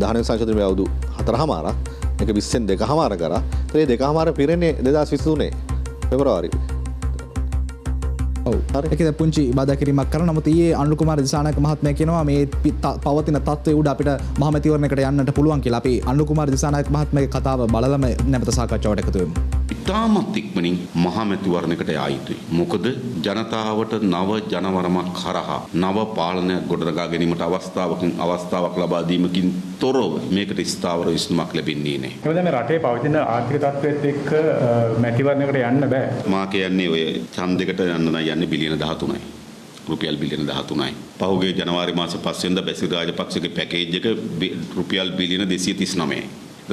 19 සංශෝධනයේ අවුරුදු 4කමාරක්. මේක 20න් 2කමාර කරා. ඒ 2කමාර පිරෙන්නේ 2023 පෙබරවාරි. ඔව්. හරි. ඒකද පුංචි බාධා කිරීමක් කරන නමුත් ඊයේ අනුර කුමාර දිසානායක මහත්මයා කියනවා මේ පවතින තත්ත්වයේ උඩ අපිට මහමැතිවරණයකට යන්නට පුළුවන් කියලා. අපි අනුර කුමාර දිසානායක මහත්මයාගේ කතාව බලලම නැවත සාකච්ඡාවට එකතු වෙමු. ඉතාමත් ඉක්මනින් මහමැතිවරණයකට යා යුතුයි. මොකද ජනතාවට නව ජනවරමක් කරහා නව පාලනයක් ගොඩනගා ගැනීමට අවස්ථාවක් ලබා දීමකින් තොරව මේකට ස්ථාවර විසඳුමක් ලැබෙන්නේ නැහැ. මොකද මේ රටේ පවතින ආර්ථික තත්ත්වයත් එක්ක මැතිවරණයකට යන්න බෑ. මා කියන්නේ ඔය ඡන්දයකට යන්න නම් යන්නේ බිලියන 13යි. රුපියල් බිලියන 13යි. පහුගිය ජනවාරි මාසේ 5 වෙනිදා බැසිල් රාජපක්ෂගේ පැකේජ් එක රුපියල් බිලියන 239යි.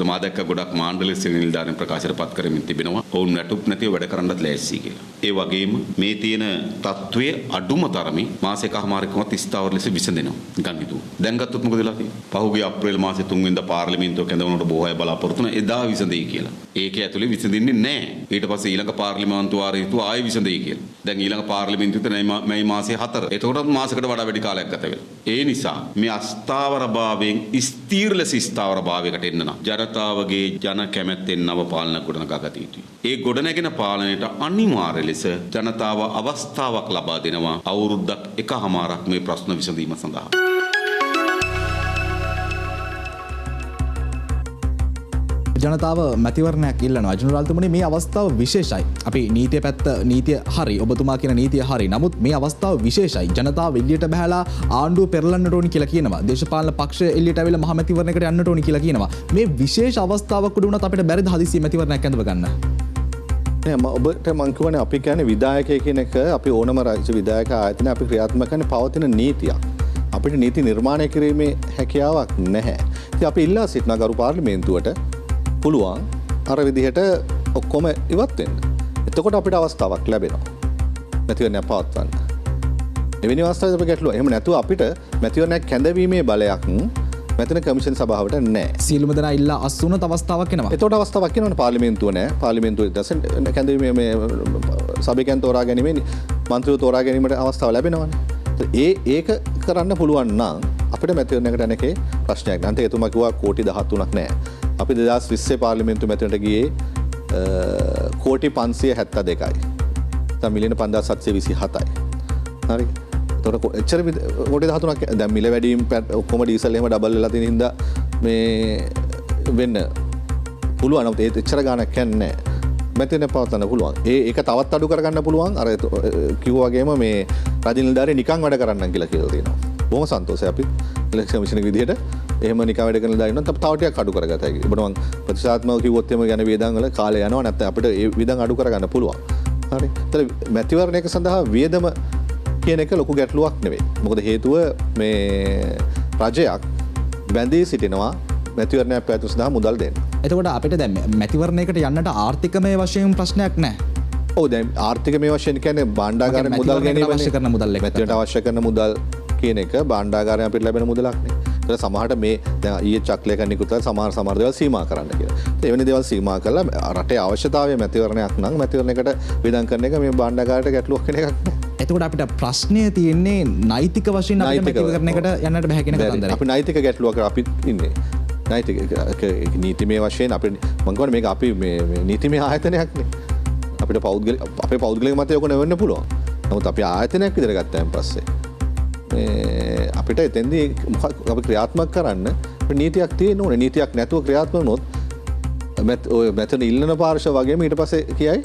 මා දැක්ක ගොඩක් මාණ්ඩල නිලධාරීන් ප්‍රකාශයට පත් කරමින් තිබෙනවා. ඔවුන් නැටුප් නැතිව වැඩ කරන්නත් ලෑස්ති කියලා. ඒ වගේම මේ තියෙන තත්ත්වයේ අඩුම තරමේ මාසෙකමාරකමත් ස්ථාවර ලෙස විසඳෙනවා. නිකන් හිතුවා. දැන් ගත්තොත් මොකද වෙලා තියෙන්නේ? පහුගිය අප්‍රේල් මාසේ 3 වෙනිදා පාර්ලිමේන්තුව කැඳවුනට බොහෝ අය බලාපොරොත්තු වුණා එදා විසඳෙයි කියලා. ඒකේ ඇතුලේ විසඳින්නේ නැහැ. ඊට පස්සේ ඊළඟ පාර්ලිමේන්තු වාරය හිතුවා ආයෙ විසඳෙයි කියලා. දැන් ඊළඟ පාර්ලිමේන්තුවේ මේ මාසේ 4. එතකොටත් මාසයකට වඩා වැඩි කාලයක් ගත වෙලා. ඒ නිසා මේ අස්ථාවරභාවයෙන් ස්ථීර ලෙස ස්ථාවරභාවයකට එන්න නම් ජනතාවගේ ජන කැමැත්තෙන් නව පාලනයක් ගොඩනගා ගත යුතුයි. ඒ ගොඩනැගෙන පාලනයට අනිවාර්ය ලෙස ජනතාව අවස්ථාවක් ලබා දෙනවා අවුරුද්දක් එකහමාරක් මේ ප්‍රශ්න විසඳීම සඳහා. ජනතාව මැතිවරණයක් ඉල්ලනවා. ජනරාල්තුමනි මේ අවස්ථාව විශේෂයි. අපි නීතිය පැත්ත නීතිය හරි ඔබතුමා කියන නීතිය හරි. නමුත් මේ අවස්ථාව විශේෂයි. ජනතාව එළියට බහැලා ආණ්ඩුව පෙරලන්නට ඕනි කියලා කියනවා. දේශපාලන පක්ෂ එළියට ඇවිල්ලා මහ මැතිවරණයකට යන්නට ඕනි කියලා කියනවා. මේ විශේෂ අවස්ථාවක් උඩ වුණත් අපිට බැරිද හදිසි මැතිවරණයක් ඇඳව ගන්න? ඔබට මං කියවනේ අපි කියන්නේ විධායකය කියන එක අපි ඕනම රාජ්‍ය විධායක ආයතන අපි ක්‍රියාත්මක කරන පවතින නීතියක්. අපිට නීති නිර්මාණය කිරීමේ හැකියාවක් නැහැ. ඉතින් අපි ඉල්ලා සිටින ගරු පාර්ලිමේන්තුවට පුළුවන් අර විදිහට ඔක්කොම ඉවත් වෙන්න. එතකොට අපිට අවස්ථාවක් ලැබෙනවා මැතිවරණයක් පවත්වන්න. එවැනි අවස්ථාවක අපි ගැටලුවා. එහෙම නැතුව අපිට මැතිවරණයක් කැඳවීමේ බලයක් මැතිවරණ කමිෂන් සභාවට නැහැ. සියලුම දෙනා ඉල්ලා අස් වුණොත් අවස්ථාවක් එනවා. එතකොට අවස්ථාවක් එනවනේ පාර්ලිමේන්තුව නැහැ. පාර්ලිමේන්තුවේ දැන් කැඳවීමේ මේ සභිකයන් තෝරා ගැනීමේ මන්ත්‍රීව තෝරා ගැනීමට අවස්ථාව ලැබෙනවනේ. ඒක කරන්න පුළුවන් නම් අපිට මැතිවරණයකට යන එකේ ප්‍රශ්නයක් නැහැ. එතුමා කිව්වා කෝටි 13ක් නැහැ. අපි 2020 පාර්ලිමේන්තු මැතිවරණයට ගියේ කෝටි 572යි. දැන් මිලියන 5727යි. හරි. එතකොට එච්චර කෝටි 13ක් දැන් මිල වැඩිම ඔක්කොම ඩීසල් එහෙම ඩබල් වෙලා තියෙන හින්දා මේ වෙන්න පුළුවන්. නමුත් ඒ එච්චර ගාණක් යන්නේ නැහැ. මැතිවරණ පවත්වන්න පුළුවන්. ඒක තවත් අඩු කරගන්න පුළුවන්. අර කිව්වා වගේම මේ රජ නිලධාරීන් නිකන් වැඩ කරන්නම් කියලා තියෙනවා. බොහොම සන්තෝෂයි අපි ඉලෙක්ෂන් කමිෂන් විදිහට එහෙම නිකන් වැඩ කරන දාන්න තව ටිකක් අඩු කරගත හැකියි. ඔබට මම ප්‍රතිශාත්මක කිව්වොත් එම යන වේදන් වල කාලය යනවා නැත්නම් අපිට ඒ වේදන් අඩු කරගන්න පුළුවන්. හරි. ඒතර මැතිවරණයක සඳහා වියදම කියන එක ලොකු ගැටලුවක් නෙවෙයි. මොකද හේතුව මේ රජයක් බැඳී සිටිනවා මැතිවරණයක් පැවැත්වීම සඳහා මුදල් දෙන්න. එතකොට අපිට දැන් මැතිවරණයකට යන්නට ආර්ථිකමය වශයෙන් ප්‍රශ්නයක් නැහැ. ඔව් දැන් ආර්ථිකමය වශයෙන් කියන්නේ භාණ්ඩාගාරයෙන් මුදල් ගැනීම අවශ්‍ය කරන මුදල් එක. මැතිවරණයට අවශ්‍ය කරන මුදල් කියන එක භාණ්ඩාගාරයෙන් අපිට ලැබෙන මුදලක් නේ. ඒක සමහරට මේ දැන් ඊයේ චක්ලයක නිකුත් සමහර දේවල් සීමා කරන්න කියලා. එවැනි දේවල් සීමා කරලා රටේ අවශ්‍යතාවය මැතිවරණයක් නම් මැතිවරණයකට වියදම් කරන එක මේ භාණ්ඩාගාරයට ගැටලුවක් වෙන එකක් නෑ. එතකොට අපිට ප්‍රශ්නය තියෙන්නේ නෛතික වශයෙන් අපිට මැතිවරණයකට යන්නට බැහැ කියන කතන්දරය. අපි නෛතික ගැටලුවක අපි ඉන්නේ. නෛතික නීතිමය වශයෙන් අපි මම කියන්නේ මේක අපි මේ නීතිමය ආයතනයක් නේ. අපිට අපේ පෞද්ගලික මතය ඔක නෙවෙන්න පුළුවන්. නමුත් අපි ආයතනයක් විදිහට ගත්තාන් පස්සේ අපිට එතෙන්දී අපි ක්‍රියාත්මක කරන්න නීතියක් තියෙන්න ඕනේ. නීතියක් නැතුව ක්‍රියාත්මක වුණොත් මෙතන ඉල්ලන පාර්ශව වගේම ඊට පස්සේ කියයි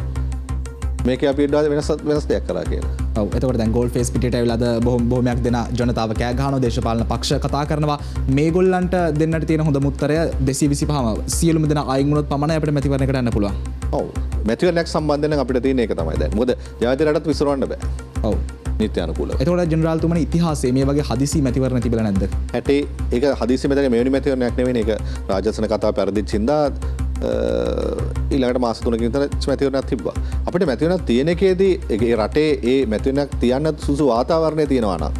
මේක අපි වෙනස් දෙයක් කරා කියලා. ඔව් එතකොට දැන් ගෝල්ඩ් ෆේස් පිටියට ඇවිල්ලාද බොහොමයක් දෙන ජනතාව කෑ ගහනවා දේශපාලන පක්ෂ කතා කරනවා මේගොල්ලන්ට දෙන්නට තියෙන හොඳම උත්තරය 225ම සියලුම දෙනා අයින් වුණොත් පමණයි අපිට මැතිවරණයකට යන්න පුළුවන්. ඔව් මැතිවරණයක් සම්බන්ධයෙන් අපිට තියෙන එක තමයි දැන්. මොකද ජාතික රටත් විසිරවන්න බෑ. ඔව් නීති අනුකූලව. එතකොට ජෙනරාල්තුමනි ඉතිහාසයේ මේ වගේ හදිසි මැතිවරණ තිබිලා නැද්ද? ඇටේ ඒක හදිසි මෙවැනි මැතිවරණයක් නෙවෙයි. ඒක රාජසන කතාව පෙරදිච්ච හින්දා ඊළඟට මාස 3කින් විතර මැතිවරණයක් තිබ්බා. අපිට මැතිවරණයක් තියෙන එකේදී ඒ රටේ ඒ මැතිවරණයක් තියන්න සුසු වාතාවරණය තියෙනවා නම්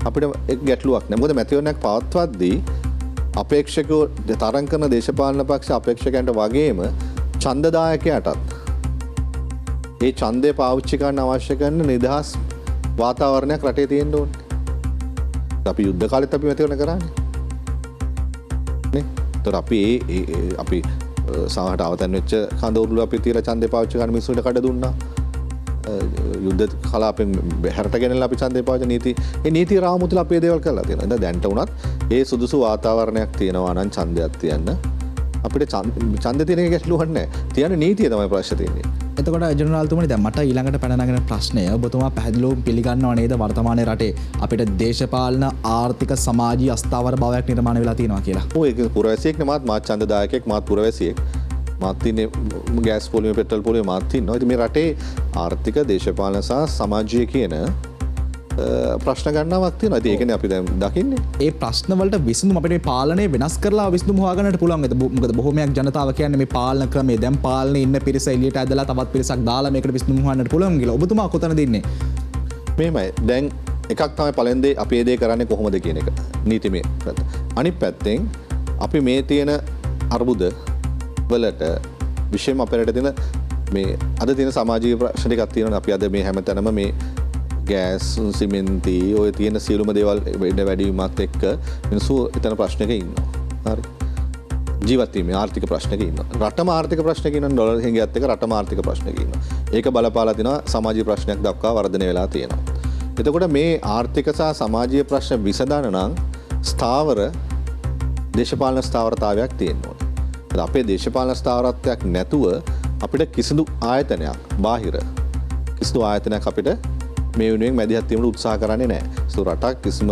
අපිට ඒක ගැටලුවක් නෑ. මොකද මැතිවරණයක් පවත්වද්දී අපේක්ෂකයෝ තරම් කරන දේශපාලන පක්ෂ අපේක්ෂකයන්ට වගේම ඡන්දදායකයටත් ඒ ඡන්දය පාවිච්චි කරන්න අවශ්‍ය කරන නිදහස් වාතාවරණයක් රටේ තියෙන්න ඕනේ. අපි යුද්ධ කාලෙත් අපි මැතිවරණ කරානේ. නේ? ඒතර අපි අපි සමහරට අවතන් වෙච්ච කඳවුරුළු අපි තියලා ඡන්දේ පාවිච්චි කරන මිනිස්සුන්ට කඩ දුන්නා. යුද්ධ කලාපෙන් බැහැරට ගෙනල්ලා අපි ඡන්දේ පාවිච්චි නීති රාමුතුල අපි දේවල් කරලා තියෙනවා. දැන් දැන්ට උනත් ඒ සුදුසු වාතාවරණයක් තියෙනවා නම් ඡන්දයක් තියන්න අපිට ඡන්ද තියෙන එක ගැටලුවක් නැහැ. තියන්න නීතිය තමයි ප්‍රශ්න තියෙන්නේ. එතකොට ජනරාල්තුමනි දැන් මට ඊළඟට පැන නගන ප්‍රශ්නය ඔබතුමා පැහැදිලිවම පිළිගන්නව නේද වර්තමානයේ රටේ අපිට දේශපාලන ආර්ථික සමාජීය අස්ථාවර භාවයක් නිර්මාණය වෙලා තියෙනවා කියලා. ඔව් ඒක පුරවැසියෙක් නේ මාත් ඡන්දදායකයෙක් මාත් පුරවැසියෙක්. මාත් ඉන්නේ ගෑස් පොලිමේ පෙට්‍රල් පොලිමේ මාත් ඉන්නවා. ඉතින් මේ රටේ ආර්ථික දේශපාලන සහ සමාජීය කියන ප්‍රශ්න ගන්නවක් තියෙනවා. ඉතින් ඒකනේ අපි දැන් දකින්නේ. ඒ ප්‍රශ්න වලට විසඳුම අපිට මේ පාලනය වෙනස් කරලා විසඳුම හොයාගන්නට පුළුවන්. මොකද බොහෝමයක් ජනතාව කියන්නේ මේ පාලන ක්‍රමය දැන් පාලනේ ඉන්න පිරිස එළියට ඇදලා තවත් පිරිසක් දාලා මේකට විසඳුම හොයන්නට පුළුවන් කියලා. ඔබතුමා කොතනද ඉන්නේ? මෙහෙමයි. දැන් එකක් තමයි පළවෙනි දේ අපි ඒ දේ කරන්නේ කොහොමද කියන එක. නීතිමය පැත්ත. අනිත් පැත්තෙන් අපි මේ තියෙන අර්බුද වලට විශේෂයෙන්ම අපේ රටේ තියෙන මේ අද තියෙන සමාජීය ප්‍රශ්න ටිකක් තියෙනවා. අපි අද මේ හැමතැනම මේ ගෑස් සිමෙන්ති ඔය තියෙන සියලුම දේවල් වැඩිවීමත් එක්ක මිනිස්සු එතන ප්‍රශ්නක ඉන්නවා. හරි. ජීවත් වීමේ ආර්ථික ප්‍රශ්නක ඉන්නවා. රටම ආර්ථික ප්‍රශ්නක ඉන්නවා. ඩොලර් හිඟයත් එක්ක රටම ආර්ථික ප්‍රශ්නක ඉන්නවා. ඒක බලපාලා තිනවා සමාජීය ප්‍රශ්නයක් දක්වා වර්ධනය වෙලා තියෙනවා. එතකොට මේ ආර්ථික සහ සමාජීය ප්‍රශ්න විසඳන නම් ස්ථාවර දේශපාලන ස්ථාවරතාවයක් තියෙන්න ඕනේ. අපේ දේශපාලන ස්ථාවරත්වයක් නැතුව අපිට කිසිදු ආයතනයක් බාහිර කිසිදු ආයතනයක් අපිට මේ වෙනුවෙන් මැදිහත් වීමට උත්සාහ කරන්නේ නැහැ. සෝ රටක් කිසිම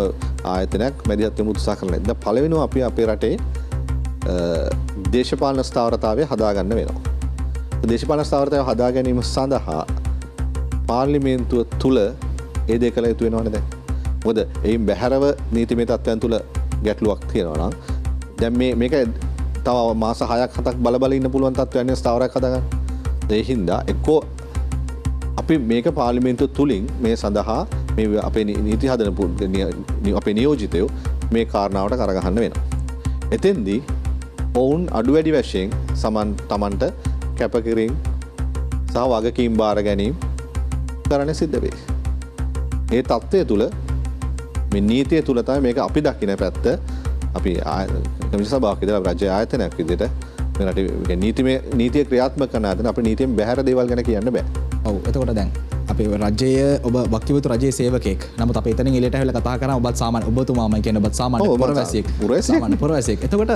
ආයතනයක් මැදිහත් වීමට උත්සාහ කරන්නේ නැහැ. දැන් පළවෙනිව අපි අපේ රටේ දේශපාලන ස්ථාවරතාවය හදාගන්න වෙනවා. දේශපාලන ස්ථාවරතාවය හදා ගැනීම සඳහා පාර්ලිමේන්තුව තුල ඒ දේ කළ යුතු වෙනවනේ දැන්. මොකද එයින් බැහැරව නීතිමය තත්ත්වයන් තුල ගැටලුවක් තියෙනවා නම් දැන් මේක තව මාස 6ක් 7ක් බල ඉන්න පුළුවන් තත්ත්වයක් නේ ස්ථාවරයක් හදාගන්න. ඒ හින්දා එක්කෝ අපි මේක පාර්ලිමේන්තුව තුලින් මේ සඳහා මේ අපේ නීති හදන අපේ නියෝජිතයෝ මේ කාරණාවට කරගහන්න වෙනවා. එතෙන්දී ඔවුන් අඩු වැඩි වශයෙන් තමන්ට කැපකිරීම සහ වගකීම් බාර ගැනීම කරන්න සිද්ධ වෙයි. ඒ තත්ත්වය තුල මේ නීතිය තුල තමයි මේක අපි දකින පැත්ත අපි කමිෂන් සභාවක් විදිහට රාජ්‍ය ආයතනයක් විදිහට මේ රටේ නීතිය ක්‍රියාත්මක කරන ආයතන අපේ නීතියෙන් බැහැර දේවල් ගැන කියන්න බෑ. ඔව් එතකොට දැන් අපේ රජයේ ඔබ වක්කිවතු රජයේ සේවකයෙක්. නමුත් අපි එතනින් එළියට ඇවිල්ලා කතා කරා ඔබත් සාමාන්‍ය ඔබතුමාමයි කියන්නේ ඔබත් සාමාන්‍ය පුරවැසියෙක්. සාමාන්‍ය පුරවැසියෙක්. එතකොට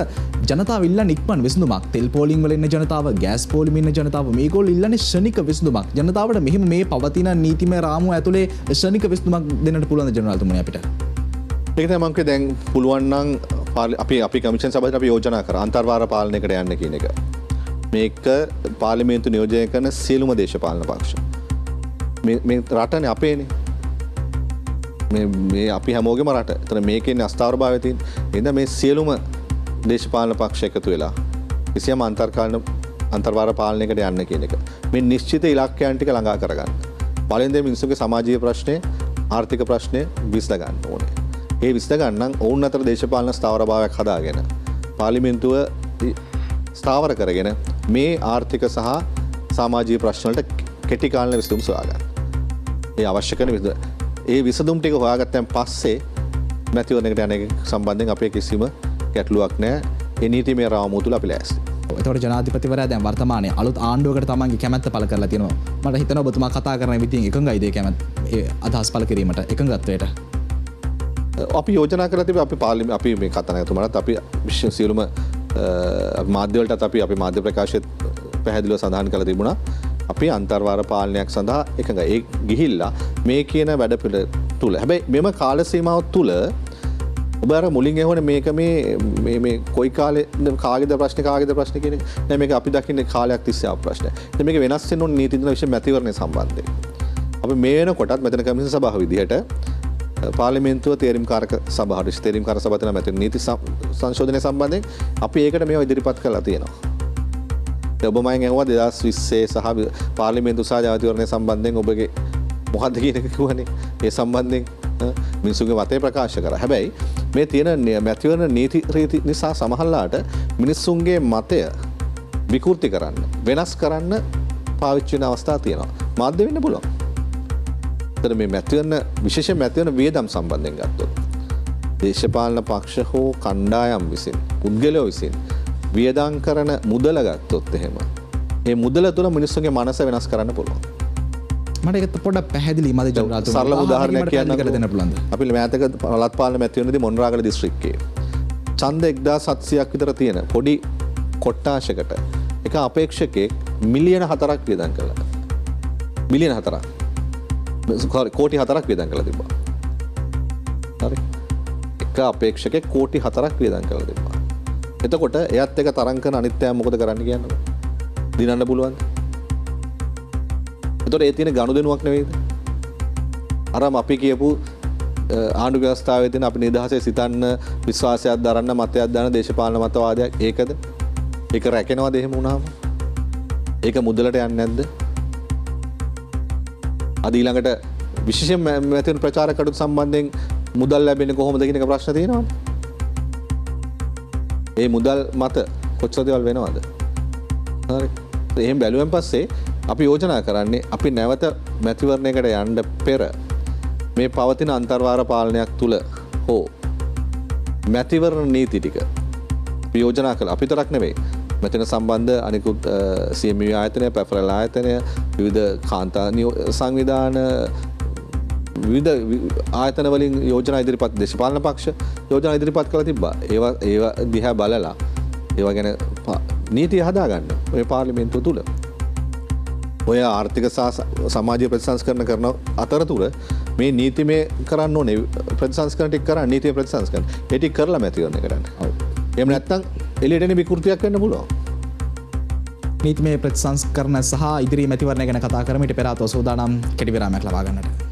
ජනතාව ඉල්ලන්නේ ඉක්මන් විසඳුමක්. තෙල් පෝලිං වල ඉන්න ජනතාව, ගෑස් පෝලිමේ ඉන්න ජනතාව මේගොල්ලෝ ඉල්ලන්නේ ශනික විසඳුමක්. ජනතාවට මෙහෙම මේ පවතින නීතිමය රාමුව ඇතුලේ ශනික විසඳුමක් දෙන්නට පුළුවන් ජනරාල්තුමනි අපිට. ඒක තමයි මම දැන් පුළුවන් නම් අපි කමිෂන් සභාවට අපි යෝජනා කරා අන්තර්වාර පාලනයකට යන්න කියන එක. මේක පාර්ලිමේන්තු නියෝජනය කරන සියලුම දේශපාලන පක්ෂ. මේ රටනේ අපේනේ. මේ අපි හැමෝගෙම රට. එතන මේකේ අස්ථාවරභාවය තියෙන. එහෙනම් මේ සියලුම දේශපාලන පක්ෂ එකතු වෙලා කිසියම් අන්තර්වාර පාලනයකට යන්න කියන එක. මේ නිශ්චිත ඉලක්කයන් ටික ළඟා කරගන්න. පළවෙනි දේ මිනිස්සුගේ සමාජීය ප්‍රශ්නේ, ආර්ථික ප්‍රශ්නේ විසඳ ගන්න ඕනේ. ඒ විසඳ ගන්න ඔවුන් අතර දේශපාලන ස්ථාවරභාවයක් හදාගෙන පාර්ලිමේන්තුව ස්ථාවර කරගෙන මේ ආර්ථික සහ සමාජීය ප්‍රශ්න වලට කෙටි කාලීන විසඳුම් සොයාගන්න. ඒ අවශ්‍ය කරන ඒ විසඳුම් ටික හොයාගත්තන් පස්සේ මැතිවරණයකට යන එක සම්බන්ධයෙන් අපේ කිසිම ගැටලුවක් නැහැ. ඒ නීතිමය රාමුව තුල අපි ලෑස්ති. එතකොට ජනාධිපතිවරයා දැන් වර්තමානයේ අලුත් ආණ්ඩුවකට තමන්ගේ කැමැත්ත පළ කරලා තියෙනවා. මට හිතෙනවා ඔබතුමා කතා කරන විදිහින් එකඟයිද ඒ කැමැත්ත ඒ අදහස් පළ කිරීමට එකඟත්වයට? අපි යෝජනා කරලා තිබේ අපි පාර්ලිමේන්තුව අපි මේ කතානායකතුමාට අපි විශ්ව සියලුම මාධ්‍ය වලටත් අපි අපේ මාධ්‍ය ප්‍රකාශයත් පැහැදිලිව සඳහන් කරලා තිබුණා. අපි අන්තර්වාර පාලනයක් සඳහා එකඟයි. ඒ ගිහිල්ලා මේ කියන වැඩ පිළිවෙල තුල. හැබැයි මෙම කාල සීමාව තුල ඔබ අර මුලින් ඇහුවනේ මේක මේ කොයි කාලේ කාගේද ප්‍රශ්නේ කියන එක. නෑ මේක අපි දකින්නේ කාලයක් තිස්සේ ආපු ප්‍රශ්නයක්. දැන් මේක වෙනස් වෙන ඕන නීති දින විශේෂ මැතිවරණය සම්බන්ධයෙන්. අපි මේ වෙනකොටත් මෙතන කමිෂන් සභාව විදිහට පාර්ලිමේන්තුව තේරීම්කාරක සභාවට තේරීම්කාර සභාව තියෙන මැතිවරණ නීති සංශෝධනය සම්බන්ධයෙන් අපි ඒකට මේවා ඉදිරිපත් කරලා තියෙනවා. ඔබ මයෙන් ඇහුවා 2020 සහ පාර්ලිමේන්තු සහ ජනාධිපතිවරණය සම්බන්ධයෙන් ඔබගේ මොකක්ද කියන එක කිව්වනේ. ඒ සම්බන්ධයෙන් මිනිසුන්ගේ මතය ප්‍රකාශ කරා. හැබැයි මේ තියෙන මැතිවරණ නීති රීති නිසා සමහරලාට මිනිසුන්ගේ මතය විකෘති කරන්න, වෙනස් කරන්න පාවිච්චි වෙන අවස්ථා තියෙනවා. මාධ්‍ය වෙන්න පුළුවන්. එතන මේ මැතිවරණ විශේෂයෙන් මැතිවරණ වියදම් සම්බන්ධයෙන් ගත්තොත් දේශපාලන පක්ෂ හෝ කණ්ඩායම් විසින්, පුද්ගලයෝ විසින් වියදම් කරන මුදල ගත්තොත් එහෙම ඒ මුදල තුළ මිනිස්සුන්ගේ මනස වෙනස් කරන්න පුළුවන්. මට ඒක පොඩ්ඩක් පැහැදිලි මද ජනරාල්තුමනි. සරල උදාහරණයක් කියන්න දෙන්න පුළුවන්ද? අපි මෑතක පළාත් පාලන මැතිවරණයේදී මොණරාගල දිස්ත්‍රික්කයේ ඡන්ද 1700ක් විතර තියෙන පොඩි කොට්ටාශයකට එක අපේක්ෂකෙක් මිලියන 4ක් වියදම් කළා. මිලියන 4ක්. කෝටි 4ක් වියදම් කළා තිබ්බා. හරි. එක අපේක්ෂකෙක් කෝටි 4ක් වියදම් කළා තිබ්බා. එතකොට එයත් එක තරම් කරන අනිත්‍යය මොකද කරන්න කියන්නේ? දිනන්න පුළුවන්ද? එතකොට ඒ තියෙන ගනුදෙනුවක් නෙවෙයිද? අරම අපි කියපු ආණ්ඩු ව්‍යවස්ථාවේ තියෙන අපි නිදහසේ සිතන්න විශ්වාසයක් දරන්න මතයක් දාන දේශපාලන මතවාදයක් ඒකද? ඒක රැකෙනවද එහෙම වුණාම? ඒක මුදලට යන්නේ නැද්ද? අද ඊළඟට විශේෂයෙන් මැතිවරණ ප්‍රචාර කටයුතු සම්බන්ධයෙන් මුදල් ලැබෙන්නේ කොහොමද කියන එක ප්‍රශ්න තියෙනවනේ. ඒ මුදල් මත කොච්චර දේවල් වෙනවද? හරි. එහෙන් බැලුවෙන් පස්සේ අපි යෝජනා කරන්නේ අපි නැවත මැතිවරණයකට යන්න පෙර මේ පවතින අන්තර්වාර පාලනයක් තුල හෝ මැතිවරණ නීති ටික අපි යෝජනා කළා. අපි තරක් නෙවෙයි. මෙතන සම්බන්ධ අනිකුත් CMU ආයතනය, පැෆරල් ආයතනය, විවිධ කාන්තා සංවිධාන විවිධ ආයතන වලින් යෝජනා ඉදිරිපත් දේශපාලන පක්ෂ යෝජනා ඉදිරිපත් කරලා තිබ්බා. ඒවා දිහා බලලා ඒවා ගැන නීති හදාගන්න ඔය පාර්ලිමේන්තුව තුල. ඔය ආර්ථික සමාජීය ප්‍රතිසංස්කරණ කරන අතරතුර මේ නීතිමය කරන්න ඕනේ ප්‍රතිසංස්කරණ ටික කරන්න නීතිමය ප්‍රතිසංස්කරණ. ඒ ටික කරලා මැතිවරණය කරන්න. එහෙම නැත්නම් එළියට එන විකෘතියක් වෙන්න පුළුවන්. නීතිමය ප්‍රතිසංස්කරණ සහ ඉදිරි මැතිවරණය ගැන කතා කරමින් ඊට පෙර ආතෝ සෝදානම් කෙටි විරාමයක් ලබා ගන්නට.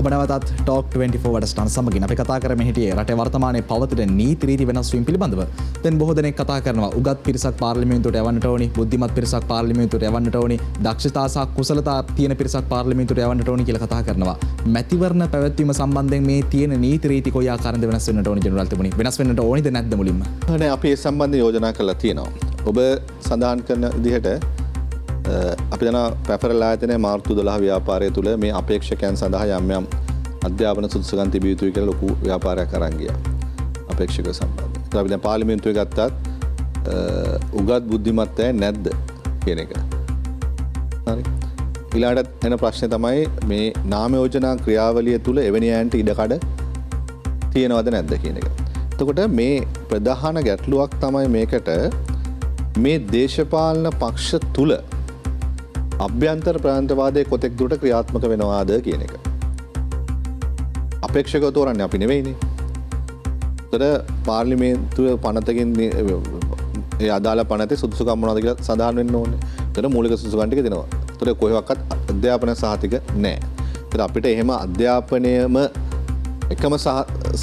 ඔබනවතත් ටෝක් 24 වැඩස්ටාන සමගින් අපි කතා කරමින් හිටියේ රටේ වර්තමානයේ පවතින නීති රීති වෙනස් වීම පිළිබඳව. දැන් බොහෝ දෙනෙක් කතා කරනවා උගත් පිරිසක් පාර්ලිමේන්තුවට යවන්නට ඕනි, බුද්ධිමත් පිරිසක් පාර්ලිමේන්තුවට යවන්නට ඕනි, දක්ෂතා සහ කුසලතා තියෙන පිරිසක් පාර්ලිමේන්තුවට යවන්නට ඕනි කියලා කතා කරනවා. මැතිවරණ පැවැත්වීම සම්බන්ධයෙන් මේ තියෙන නීති රීති කොයි ආකාරයෙන්ද වෙනස් වෙන්නට ඕනි ජෙනරාල් තිබුණි. වෙනස් වෙන්නට ඕනිද නැද්ද මුලින්ම? නෑ අපි ඒ සම්බන්ධයෙන් යෝජනා කරලා තියෙනවා. ඔබ සඳහන් කරන විදිහට අපි දන්නා පැෆරල් ආයතනයේ මාර්තු 12 ව්‍යාපාරය තුළ මේ අපේක්ෂකයන් සඳහා යම් යම් අධ්‍යාපන සුදුසුකම් තිබිය යුතුයි කියලා ලොකු ව්‍යාපාරයක් අරන් ගියා. අපේක්ෂක සම්බන්ධයෙන්. ඒත් අපි දැන් පාර්ලිමේන්තුවේ ගත්තත් උගත් බුද්ධිමත් අය නැද්ද කියන එක. හරි. ඊළඟට එන ප්‍රශ්නේ තමයි මේ නාම යෝජනා ක්‍රියාවලිය තුළ එවැනි අයන්ට ඉඩකඩ තියෙනවද නැද්ද කියන එක. එතකොට මේ ප්‍රධාන ගැටලුවක් තමයි මේකට මේ දේශපාලන පක්ෂ තුළ අභ්‍යන්තර ප්‍රාන්තවාදයේ කොතෙක් දුරට ක්‍රියාත්මක වෙනවාද කියන එක. අපේක්ෂකව තෝරන්නේ අපි නෙවෙයිනේ. ඒතර පාර්ලිමේන්තුවේ පනතකින් ඒ අදාළ පනතේ සුදුසුකම් මොනවද කියලා සඳහන් වෙන්න ඕනේ. ඒතර මූලික සුදුසුකම් ටික දෙනවා. ඒතර කොහෙවත් අධ්‍යාපන සහතික නැහැ. ඒතර අපිට එහෙම අධ්‍යාපනයේම එකම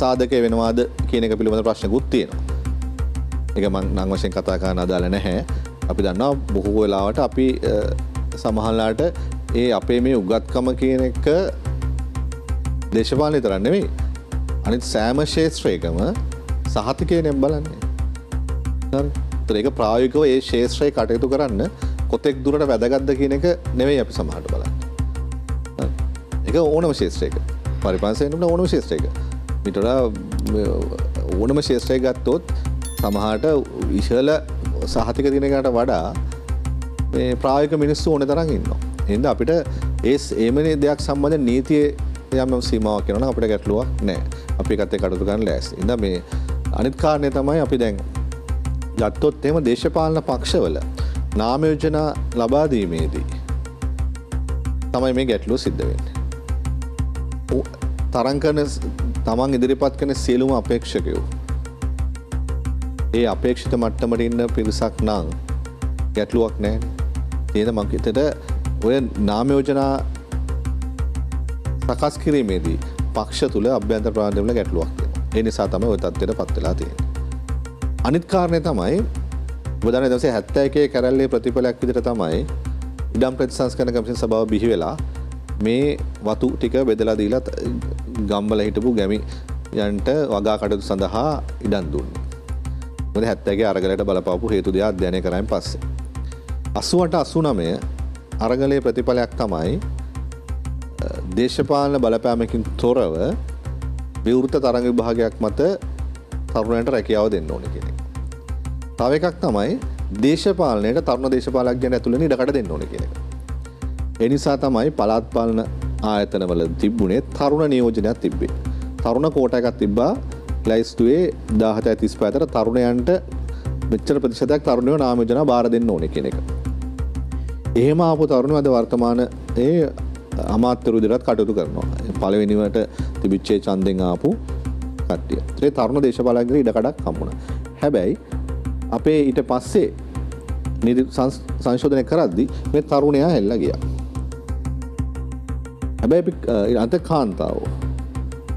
සාධකය වෙනවාද කියන එක පිළිබඳ ප්‍රශ්නකුත් තියෙනවා. ඒක මම නම් වශයෙන් කතා කරන්න අදාළ නැහැ. අපි දන්නවා බොහෝ වෙලාවට අපි සමහරලාට ඒ අපේ මේ උගත්කම කියන එක දේශපාලනය තරක් නෙවෙයි. අනිත් සෑම ක්ෂේත්‍රයකම සහතිකයනේ බලන්නේ. හරි. ඒතර ඒක ප්‍රායෝගිකව ඒ ක්ෂේත්‍රයේ කටයුතු කරන්න කොතෙක් දුරට වැදගත්ද කියන එක නෙවෙයි අපි සමහරට බලන්නේ. හරි. ඒක ඕනම ක්ෂේත්‍රයක. පරිපාලනයෙන් ඕනම ක්ෂේත්‍රයක. ඊට වඩා ඕනම ක්ෂේත්‍රයක ගත්තොත් සමහරට ඉහළ සහතික දින එකට වඩා මේ ප්‍රායෝගික මිනිස්සු ඕන තරම් ඉන්නවා. එහෙනම් අපිට ඒමනේ දෙයක් සම්බන්ධ නීතියේ යම් සීමාවක් වෙනවා නම් අපිට ගැටලුවක් නැහැ. අපි ඒකත් එක්ක කටයුතු කරන්න ලෑස්ති. ඉතින් මේ අනිත් කාරණේ තමයි අපි දැන් ගත්තොත් එහෙම දේශපාලන පක්ෂවල නාම යෝජනා ලබා දීමේදී තමයි මේ ගැටලුව සිද්ධ වෙන්නේ. තරම් කරන තමන් ඉදිරිපත් කරන සියලුම අපේක්ෂකයෝ ඒ අපේක්ෂිත මට්ටමට ඉන්න පිරිසක් නම් ගැටලුවක් නැහැ. එහෙනම් මම හිතට ඔය නාම යෝජනා සකස් කිරීමේදී පක්ෂ තුල අභ්‍යන්තර ප්‍රාන්තවල ගැටලුවක් තියෙනවා. ඒ නිසා තමයි ওই තත්ත්වයට පත් වෙලා තියෙන්නේ. අනිත් කාරණේ තමයි ඔබ දන්නේ 1971 කැරැල්ලේ ප්‍රතිඵලයක් විදිහට තමයි ඉඩම් ප්‍රතිසංස්කරණ කමිෂන් සභාව බිහි වෙලා මේ වතු ටික බෙදලා දීලා ගම්වල හිටපු ගැමියන්ට වගා කටයුතු සඳහා ඉඩම් දුන්නේ. මොකද 71 අරගලයට බලපාපු හේතු දෙක අධ්‍යයනය කරායින් පස්සේ 88 89 අරගලයේ ප්‍රතිඵලයක් තමයි දේශපාලන බලපෑමකින් තොරව විවෘත තරඟ විභාගයක් මත තරුණයන්ට රැකියාව දෙන්න ඕනේ කියන එක. තව එකක් තමයි දේශපාලනයට තරුණ දේශපාලකයන් ඇතුළේ ඉඩකඩ දෙන්න ඕනේ කියන එක. ඒ නිසා තමයි පළාත් පාලන ආයතනවල තිබුණේ තරුණ නියෝජනයක් තිබ්බේ. තරුණ කෝටා එකක් තිබ්බා ලයිස්තුවේ 1735 අතර තරුණයන්ට මෙච්චර ප්‍රතිශතයක් තරුණයෝ නාම යෝජනා බාර දෙන්න ඕනේ කියන එක. එහෙම ආපු තරුණයෝ අද වර්තමාන අමාත්‍යවරු විදිහට කටයුතු කරනවා. පළවෙනිවට තිබිච්ච ඡන්දෙන් ආපු කට්ටිය. ඒ තරුණ දේශපාලකයන්ට ඉඩ කඩක් හම්බුණා. හැබැයි අපේ ඊට පස්සේ නීති සංශෝධනය කරද්දී මේ තරුණයා හෙල්ලා ගියා. හැබැයි අපි අන්ත කාන්තාවෝ.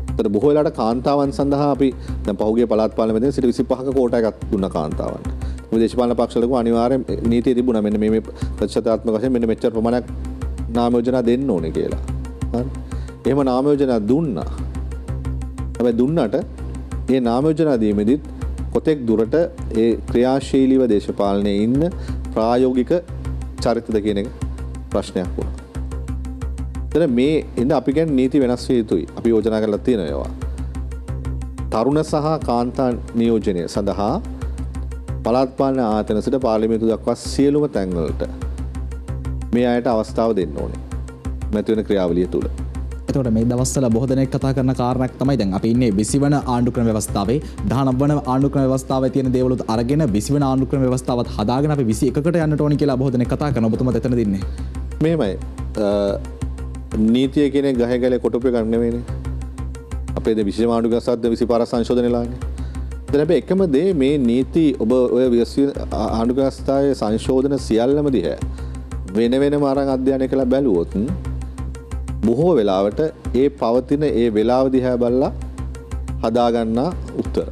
ඒතර බොහෝ වෙලාවට කාන්තාවන් සඳහා අපි දැන් පහුගිය පළාත් පාර්ලිමේන්තුවේ සිට 25ක කෝටා එකක් දුන්නා කාන්තාවන්ට. මේ දේශපාලන පක්ෂවල අනිවාර්යෙන් නීතිය තිබුණා මෙන්න මේ ප්‍රතිශතාත්මක වශයෙන් මෙන්න මෙච්චර ප්‍රමාණයක් නාම යෝජනා දෙන්න ඕනේ කියලා. හරි. එහෙම නාම යෝජනා දුන්නා. හැබැයි දුන්නට මේ නාම යෝජනා දීමේදීත් කොතෙක් දුරට ඒ ක්‍රියාශීලීව දේශපාලනයේ ඉන්න ප්‍රායෝගික චරිතද කියන එක ප්‍රශ්නයක් වුණා. එතන මේ ඉඳ අපි කියන්නේ නීති වෙනස් විය යුතුයි. අපි යෝජනා කරලා තියෙනවා ඒවා. තරුණ සහ කාන්තා නියෝජනය සඳහා පළාත් පාලන ආයතන සිට පාර්ලිමේන්තුව දක්වා සියලුම තැන්වලට මේ අයට අවස්ථාව දෙන්න ඕනේ. මැති වෙන ක්‍රියාවලිය තුල. එතකොට මේ දවස්වල බොහෝ දෙනෙක් කතා කරන කාරණයක් තමයි දැන් අපි ඉන්නේ 20 වන ආණ්ඩුක්‍රම ව්‍යවස්ථාවේ 19 වන ආණ්ඩුක්‍රම ව්‍යවස්ථාවේ තියෙන දේවලුත් අරගෙන 20 වන ආණ්ඩුක්‍රම ව්‍යවස්ථාවත් හදාගෙන අපි 21කට යන්නට ඕනි කියලා බොහෝ දෙනෙක් කතා කරනවා. ඔබතුමාත් එතන දින්නේ. මේමයි නීතිය කියන ගහ ගැලේ කොටුපේ ගන්න නෙවෙයිනේ. අපේ ද 20 ආණ්ඩුක්‍රම ව්‍යවස්ථාවේ 25 සංශෝධනලානේ. දැන් අපි එකම දේ මේ නීති ඔබ ඔය 20 ආණ්ඩුක්‍රම ව්‍යවස්ථාවේ සංශෝධන සියල්ලම දිහා වෙන වෙනම අරන් අධ්‍යයනය කළා බැලුවොත් බොහෝ වෙලාවට ඒ පවතින ඒ වෙලාව දිහා බලලා හදාගන්නා උත්තර.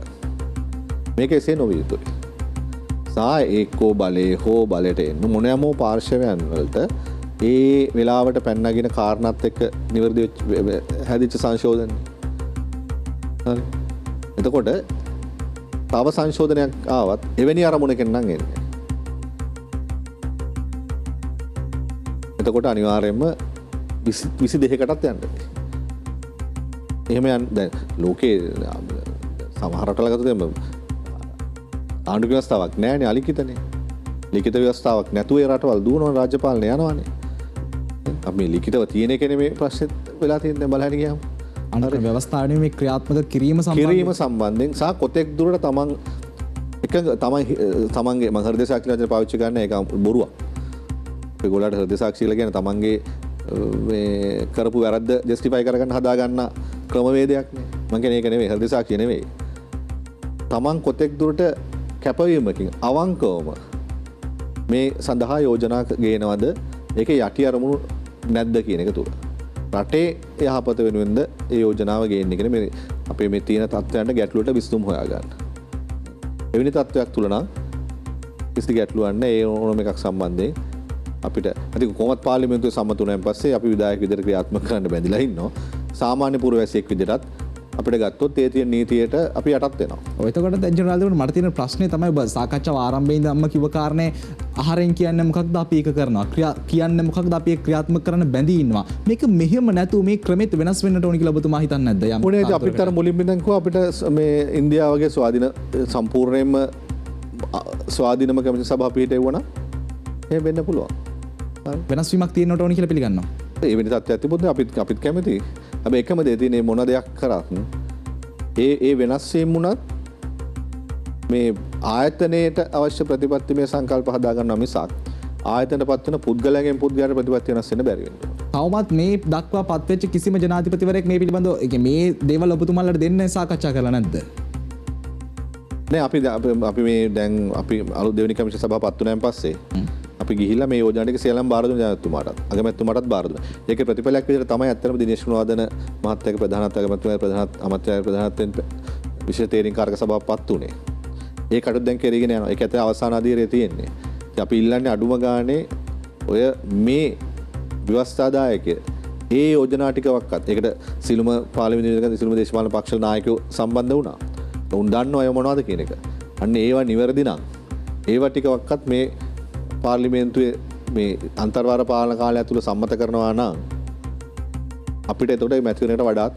මේක එසේ නොවිය යුතුයි. ඒකෝ බලේ හෝ බලයට එන්න මොනෑමෝ පාර්ශවයන් වලට ඒ වෙලාවට පැන්නගෙන කාරණාත් එක්ක නිවැරදි හැදිච්ච සංශෝධන. හරි. එතකොට තව සංශෝධනයක් ආවත් එවැනි අරමුණකින් නම් එන්නේ. එතකොට අනිවාර්යයෙන්ම 22කටත් යන්න. එහෙම යන්න දැන් ලෝකේ සමහර රටවල් ගත්තොත් ආණ්ඩුක්‍රම ව්‍යවස්ථාවක් නැහැනේ අලිඛිතනේ. ලිඛිත ව්‍යවස්ථාවක් නැතුව ඒ රටවල් දුවනවා රාජ්‍ය පාලනය යනවානේ. අපි මේ ලිඛිතව තියෙන එකනේ මේ ප්‍රශ්නෙත් වෙලා තියෙන්නේ බලන්න ගියාම. ආණ්ඩුක්‍රම ව්‍යවස්ථාවේ මේ ක්‍රියාත්මක කිරීම සම්බන්ධයෙන් සහ කොතෙක් දුරට තමන්ගේ මම හෘද සාක්ෂි වචන පාවිච්චි කරන එක බොරුවක්. ඒගොල්ලන්ට හෘද සාක්ෂි කියලා කියන්නේ තමන්ගේ මේ කරපු වැරද්ද ජස්ටිෆයි කරගන්න හදාගන්න ක්‍රමවේදයක් නේ. මම කියන්නේ ඒක නෙවෙයි හෘද සාක්ෂිය නෙවෙයි. තමන් කොතෙක් දුරට කැපවීමකින් අවංකවම මේ සඳහා යෝජනා ගේනවද ඒකේ යටි අරමුණු නැද්ද කියන එක තුල. රටේ යහපත වෙනුවෙන්ද ඒ යෝජනාව ගේන්නේ කියන මේ අපේ මේ තියෙන තත්ත්වයන්ට ගැටලුවට විසඳුම් හොයාගන්න. එවැනි තත්ත්වයක් තුල නම් කිසි ගැටලුවක් නැහැ ඒ ඕනම එකක් සම්බන්ධයෙන් අපිට අද කොහොමත් පාර්ලිමේන්තුවේ සම්මතුණෙන් පස්සේ අපි විධායක විදිහට ක්‍රියාත්මක කරන්න බැඳිලා ඉන්නවා. සාමාන්‍ය පුරවැසියෙක් විදිහටත් අපිට ගත්තොත් ඒ තියෙන නීතියට අපි යටත් වෙනවා. ඔය එතකොට දැන් ජනරාල් දෙවියන් මට තියෙන ප්‍රශ්නේ තමයි ඔබ සාකච්ඡාව ආරම්භයේ ඉඳන්ම කිව්ව කාරණේ ආහාරයෙන් කියන්නේ මොකක්ද අපි ඒක කරනවා. කියන්නේ මොකක්ද අපි ඒක ක්‍රියාත්මක කරන්න බැඳී ඉන්නවා. මේක මෙහෙම නැතුව මේ ක්‍රමෙත් වෙනස් වෙන්නට ඕනි කියලා ඔබතුමා හිතන්නේ නැද්ද? යම් මොනේද අපිට අර මුලින්ම ඉඳන් කිව්වා අපිට මේ ඉන්දියාව වගේ ස්වාධීන සම්පූර්ණයෙන්ම ස්වාධීනම කමිටු සභාව පිටේවුණා. එහෙම වෙන්න පුළුවන්. වෙනස් වීමක් තියෙන්නට ඕනි කියලා පිළිගන්නවා. ඒ වෙන තත්ත්වයක් තිබුණොත් අපිත් කැමතියි. හැබැයි එකම දේ තියෙන්නේ මොන දෙයක් කරත් ඒ වෙනස් වීම උනත් මේ ආයතනයේට අවශ්‍ය ප්‍රතිපත්තිමය සංකල්ප හදා ගන්නවා මිසක් ආයතනයට පත් වෙන පුද්ගලයන්ගෙන් පුද්ගලයාට ප්‍රතිපත්ති වෙනස් වෙන්න බැරි වෙනවා. තවමත් මේ දක්වා පත්වෙච්ච කිසිම ජනාධිපතිවරයෙක් මේ පිළිබඳව මේ දේවල් ඔබතුමාලට දෙන්න සාකච්ඡා කරලා නැද්ද? නෑ අපි මේ දැන් අපි අලුත් දෙවෙනි කමිෂන් සභාව පත් වුණාන් පස්සේ අපි ගිහිල්ලා මේ යෝජනා ටික සියල්ලම බාර දුන්නා ජනාධිපතිතුමාටත් අගමැතිතුමාටත් බාර දුන්නා. ඒකේ ප්‍රතිඵලයක් විදිහට තමයි අත්‍තරම දිනේෂ් ගුණවර්ධන මහත්තයාගේ ප්‍රධානත්වයෙන් අමාත්‍යවරයාගේ ප්‍රධානත්වයෙන් විශේෂ තීරීම් කාරක සභාවක් පත් වුණේ. ඒ කටයුතු දැන් කෙරීගෙන යනවා. ඒක ඇත්තට අවසාන අධීරයේ තියෙන්නේ. ඉතින් අපි ඉල්ලන්නේ අඩුම ගානේ ඔය මේ ව්‍යවස්ථාදායක ඒ යෝජනා ටිකවත් ඒකට සිළුම පාර්ලිමේන්තුවේ සිළුම දේශපාලන පක්ෂ නායකයෝ සම්බන්ධ වුණා. උන් දන්නවා අය මොනවද කියන එක. අන්න ඒවා නිවැරදි නම් ඒවා ටිකවත් මේ පාර්ලිමේන්තුවේ මේ අන්තර්වාර පාලන කාලය තුළ සම්මත කරනවා නම් අපිට එතකොට මැති වෙනකට වඩාත්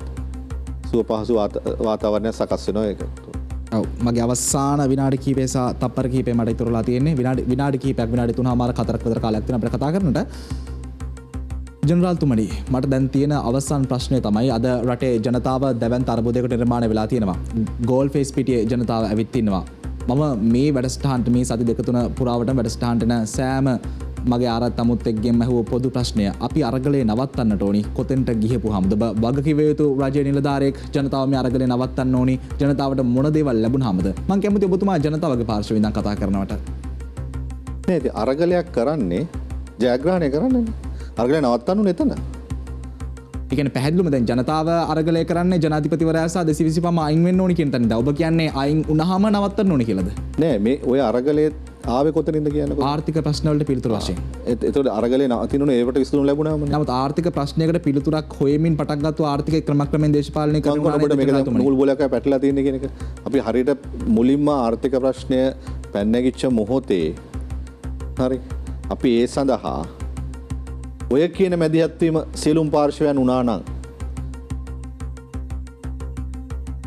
සුව පහසු වාතාවරණයක් සකස් වෙනවා ඒක. ඔව් මගේ අවසාන විනාඩි කිහිපය සහ තප්පර කිහිපය මට ඉතුරුලා තියෙන්නේ. විනාඩි කිහිපයක් විනාඩි 3:04ක් විතර කාලයක් තියෙනවා අපිට කතා කරන්නට. ජනරාල්තුමනි මට දැන් තියෙන අවසන් ප්‍රශ්නය තමයි අද රටේ ජනතාව දැවැන්ත අර්බුදයකට නිර්මාණය වෙලා තියෙනවා. ගෝල් ෆේස් පිටියේ ජනතාව ඇවිත් ඉන්නවා. මම මේ වැඩසටහනට මේ සති දෙක තුන පුරාවට වැඩසටහනට සෑම මගේ ආරත් අමුත් එක්ගෙන් ඇහුව පොදු ප්‍රශ්නය අපි අරගලේ නවත්තන්නට ඕනි කොතෙන්ට ගිහපුවාමද වගකිව යුතු රජයේ නිලධාරියෙක් ජනතාව මේ අරගලේ නවත්තන්න ඕනි ජනතාවට මොන දේවල් ලැබුණාමද මම කැමති ඔබතුමා ජනතාවගේ පාර්ශවයෙන් ඉඳන් කතා කරනවට නේද අරගලයක් කරන්නේ ජයග්‍රහණය කරන්නේ අරගලය නවත්තන්න ඕනේ එතන ඉගෙන පැහැදිලිවම දැන් ජනතාව අරගලය කරන්නේ ජනාධිපතිවරයා සහ 225 අයින් වෙන්න ඕනි කියන තැනද ඔබ කියන්නේ අයින් වුණාම නවත්තන්න ඕනි කියලාද නෑ මේ ඔය අරගලයේ ආවේ කොතනින්ද කියන්නකො ආර්ථික ප්‍රශ්න වලට පිළිතුරු වශයෙන් එතකොට අරගලේ නවතිනුනේ ඒවට විසඳුම් ලැබුණාම නමුත් ආර්ථික ප්‍රශ්නයකට පිළිතුරක් හොයමින් පටන් ගත්ත ආර්ථිකය ක්‍රමක්‍රමයෙන් දේශපාලනය කරනවා මේක නූල් බෝලයක් පැටලලා තියෙන කියන එක අපි හරියට මුලින්ම ආර්ථික ප්‍රශ්නය පැන්නගිච්ච මොහොතේ හරි අපි ඒ සඳහා ඔය කියන මැදිහත්වීම සියලුම පාර්ශවයන් වුණා නම්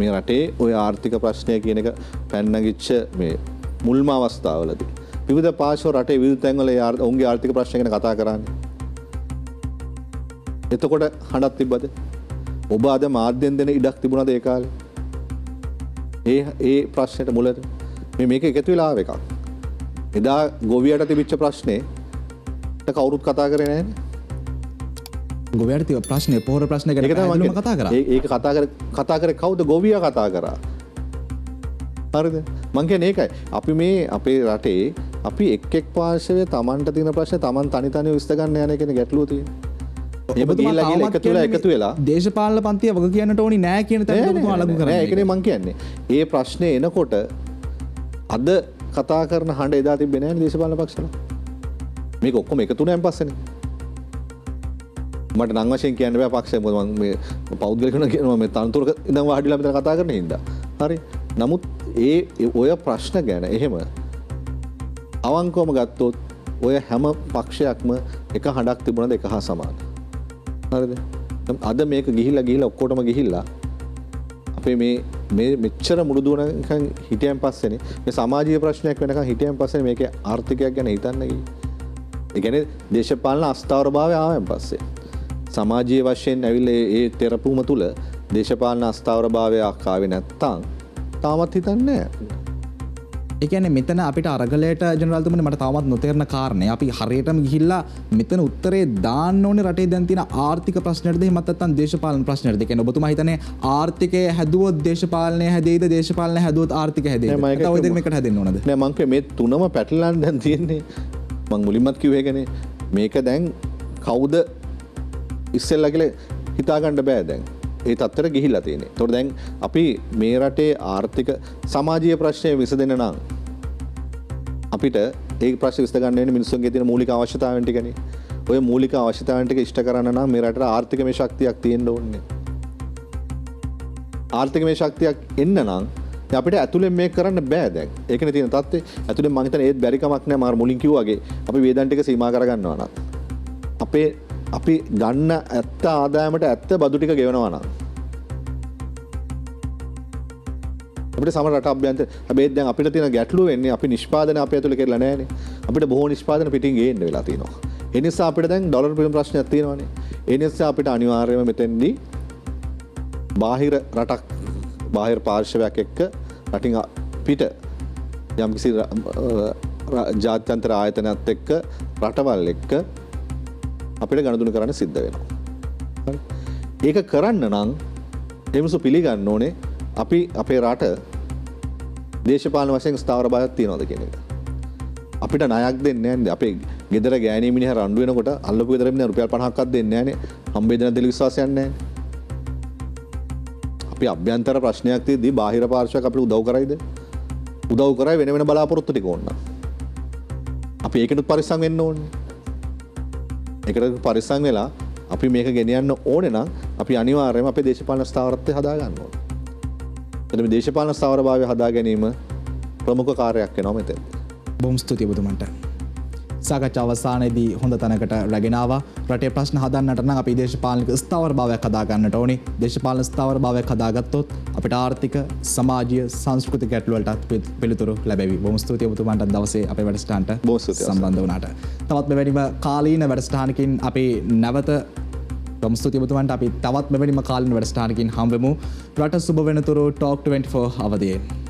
මේ රටේ ඔය ආර්ථික ප්‍රශ්නය කියන එක පැන්නගිච්ච මේ මුල්ම අවස්ථාවලදී විවිධ පාර්ශ්ව රටේ විවිධ තැන්වල ඔවුන්ගේ ආර්ථික ප්‍රශ්න ගැන කතා කරන්නේ. එතකොට හඬක් තිබ්බද? ඔබ අද මාධ්‍යෙන් දෙන ඉඩක් තිබුණාද ඒ කාලේ? ඒ ප්‍රශ්නෙට මුලට මේක එකතු වෙලා ආව එකක්. එදා ගොවියට තිබිච්ච ප්‍රශ්නේ කවුරුත් කතා කරේ නැහැනේ. ගොවියට තිබ්බ ප්‍රශ්නේ පොහොර ප්‍රශ්නේ ගැන පැහැදිලිවම කතා කරා. ඒක කතා කරේ කවුද? ගොවියා කතා කරා. හරිද? මං කියන්නේ ඒකයි. අපි මේ අපේ රටේ අපි එක් පාර්ශවයේ Tamanට තියෙන ප්‍රශ්නේ Taman තනි තනිව විශ්ද ගන්න යන එකනේ ගැටලුව තියෙන්නේ. ඒබ ගිහිල්ලා එකතු වෙලා දේශපාලන පන්තිය වග කියන්නට ඕනි නෑ කියන තැන ඔබතුමා අලගු කරන්නේ. නෑ ඒකනේ මං කියන්නේ. ඒ ප්‍රශ්නේ එනකොට අද කතා කරන හඬ එදා තිබ්බේ නෑනේ දේශපාලන පක්ෂවල. මේක ඔක්කොම එකතු වුණාන් පස්සේනේ. මට නම් වශයෙන් කියන්න බෑ පක්ෂය මොකද මම මේ පෞද්ගලිකව කියනවා මේ තනතුරක ඉඳන් වාඩිලා මෙතන කතා කරන හින්දා. හරි. නමුත් ඔය ප්‍රශ්න ගැන එහෙම අවංකවම ගත්තොත් ඔය හැම පක්ෂයක්ම එක හඬක් තිබුණාද එක හා සමාන. හරිද? අද මේක ගිහිල්ලා ඔක්කොටම ගිහිල්ලා අපේ මේ මෙච්චර මුළුදුවනකන් හිටියන් පස්සේනේ මේ සමාජීය ප්‍රශ්නයක් වෙනකන් හිටියන් පස්සේ මේකේ ආර්ථිකයක් ගැන හිතන්න ගියේ. ඒ කියන්නේ දේශපාලන අස්ථාවරභාවය ආවෙන් පස්සේ සමාජීය වශයෙන් ඇවිල්ලා ඒ තෙරපුම තුල දේශපාලන අස්ථාවරභාවයක් ආවේ නැත්තම් තාමත් හිතන්නේ නැහැ. ඒ කියන්නේ මෙතන අපිට අරගලයට ජනරාල්තුමනි මට තාමත් නොතේරෙන කාරණේ අපි හරියටම ගිහිල්ලා මෙතන උත්තරේ දාන්න ඕනේ රටේ දැන් තියෙන ආර්ථික ප්‍රශ්නෙටද එහෙම නැත්නම් දේශපාලන ප්‍රශ්නෙටද? ඒ කියන්නේ ඔබතුමා හිතන්නේ ආර්ථිකය හැදුවොත් දේශපාලනය හැදෙයිද දේශපාලනය හැදුවොත් ආර්ථිකය හැදෙයිද? නැත්නම් ඔය දෙක එකට හැදෙන්න ඕනද? නෑ මං කිය මේ තුනම පැටලලා දැන් තියෙන්නේ. මං මුලින්මත් කිව්වේ ඒකනේ. මේක දැන් කවුද ඉස්සෙල්ලා කියලා හිතා ගන්න බෑ දැන්. ඒ තත්ත්වයට ගිහිල්ලා තියෙන්නේ. ඒතකොට දැන් අපි මේ රටේ ආර්ථික සමාජීය ප්‍රශ්න විසඳෙන්න නම් අපිට ඒ ප්‍රශ්න විසඳ ගන්න වෙන්නේ මිනිස්සුන්ගේ තියෙන මූලික අවශ්‍යතාවයන් ටිකනේ. ඔය මූලික අවශ්‍යතාවයන් ටික ඉෂ්ට කරන්න නම් මේ රටට ආර්ථිකමය ශක්තියක් තියෙන්න ඕනේ. ආර්ථිකමය ශක්තියක් එන්න නම් අපිට ඇතුලෙන් මේක කරන්න බෑ දැන්. ඒකනේ තියෙන තත්ත්වය. ඇතුලෙන් මං හිතන්නේ ඒත් බැරි කමක් නෑ. මම මුලින් කිව්වා වගේ අපි වේදන් ටික සීමා කරගන්නවා නම් අපි ගන්න ඇත්ත ආදායමට ඇත්ත බදු ටික ගෙවනවා නම් අපිට සමහර රට අභ්‍යන්තර හැබැයි දැන් අපිට තියෙන ගැටලුව වෙන්නේ අපි නිෂ්පාදන අපේ ඇතුලේ කරලා නැහැනේ. අපිට බොහෝ නිෂ්පාදන පිටින් ගේන්න වෙලා තියෙනවා. ඒ නිසා අපිට දැන් ඩොලර් පිළිම ප්‍රශ්නයක් තියෙනවානේ. ඒ නිසා අපිට අනිවාර්යයෙන්ම මෙතෙන්දී බාහිර රටක් බාහිර පාර්ශවයක් එක්ක රටින් පිට යම්කිසි ජාත්‍යන්තර ආයතනයත් එක්ක රටවල් එක්ක අපිට ගණදුන කරන්න සිද්ධ වෙනවා. ඒක කරන්න නම් එමුසු පිළිගන්න ඕනේ අපි අපේ රට දේශපාලන වශයෙන් ස්ථාවරභාවයක් තියනවාද කියන එක. අපිට ණයක් දෙන්නේ නැහැ. අපේ ගෙදර ගෑණී මිනිහා රණ්ඩු වෙනකොට අල්ලපු ගෙදර මිනිහා රුපියල් 50ක්වත් දෙන්නේ නැහනේ. හම්බෙන්න දෙල විශ්වාසයක් නැහැ. අපි අභ්‍යන්තර ප්‍රශ්නයක් තියෙද්දී බාහිර පාර්ශවයක් අපිට උදව් කරයිද? උදව් කරයි වෙන බලාපොරොත්තු ටික ඕන. අපි ඒකටත් පරිස්සම් වෙන්න ඕනේ. ඒකට පරිස්සම් වෙලා අපි මේක ගෙනියන්න ඕනේ නම් අපි අනිවාර්යයෙන්ම අපේ දේශපාලන ස්ථාවරත්වය හදා ගන්න ඕනේ. එතන මේ දේශපාලන ස්ථාවරභාවය හදා ගැනීම ප්‍රමුඛ කාර්යයක් වෙනවා මෙතන. බොහොම ස්තුතියි ඔබතුමන්ට. සාකච්ඡා අවසානයේදී හොඳ තැනකට රැගෙන ආවා. රටේ ප්‍රශ්න හදන්නට නම් අපි දේශපාලනික ස්ථාවරභාවයක් හදා ගන්නට ඕනේ. දේශපාලන ස්ථාවරභාවයක් හදාගත්තොත් අපිට ආර්ථික, සමාජීය, සංස්කෘතික ගැටලු වලට පිළිතුරු ලැබෙවි. බොහොම ස්තුතියි ඔබතුමන්ට දවසේ අපේ වැඩසටහනට සම්බන්ධ වුණාට. තවත් මෙවැනිම කාලීන වැඩසටහනකින් අපි නැවත බොහොම ස්තුතියි ඔබතුමන්ට. අපි තවත් මෙවැනිම කාලීන වැඩසටහනකින් හම්බෙමු. රට සුබ වෙනතුරු Talk 24 අවදියේ.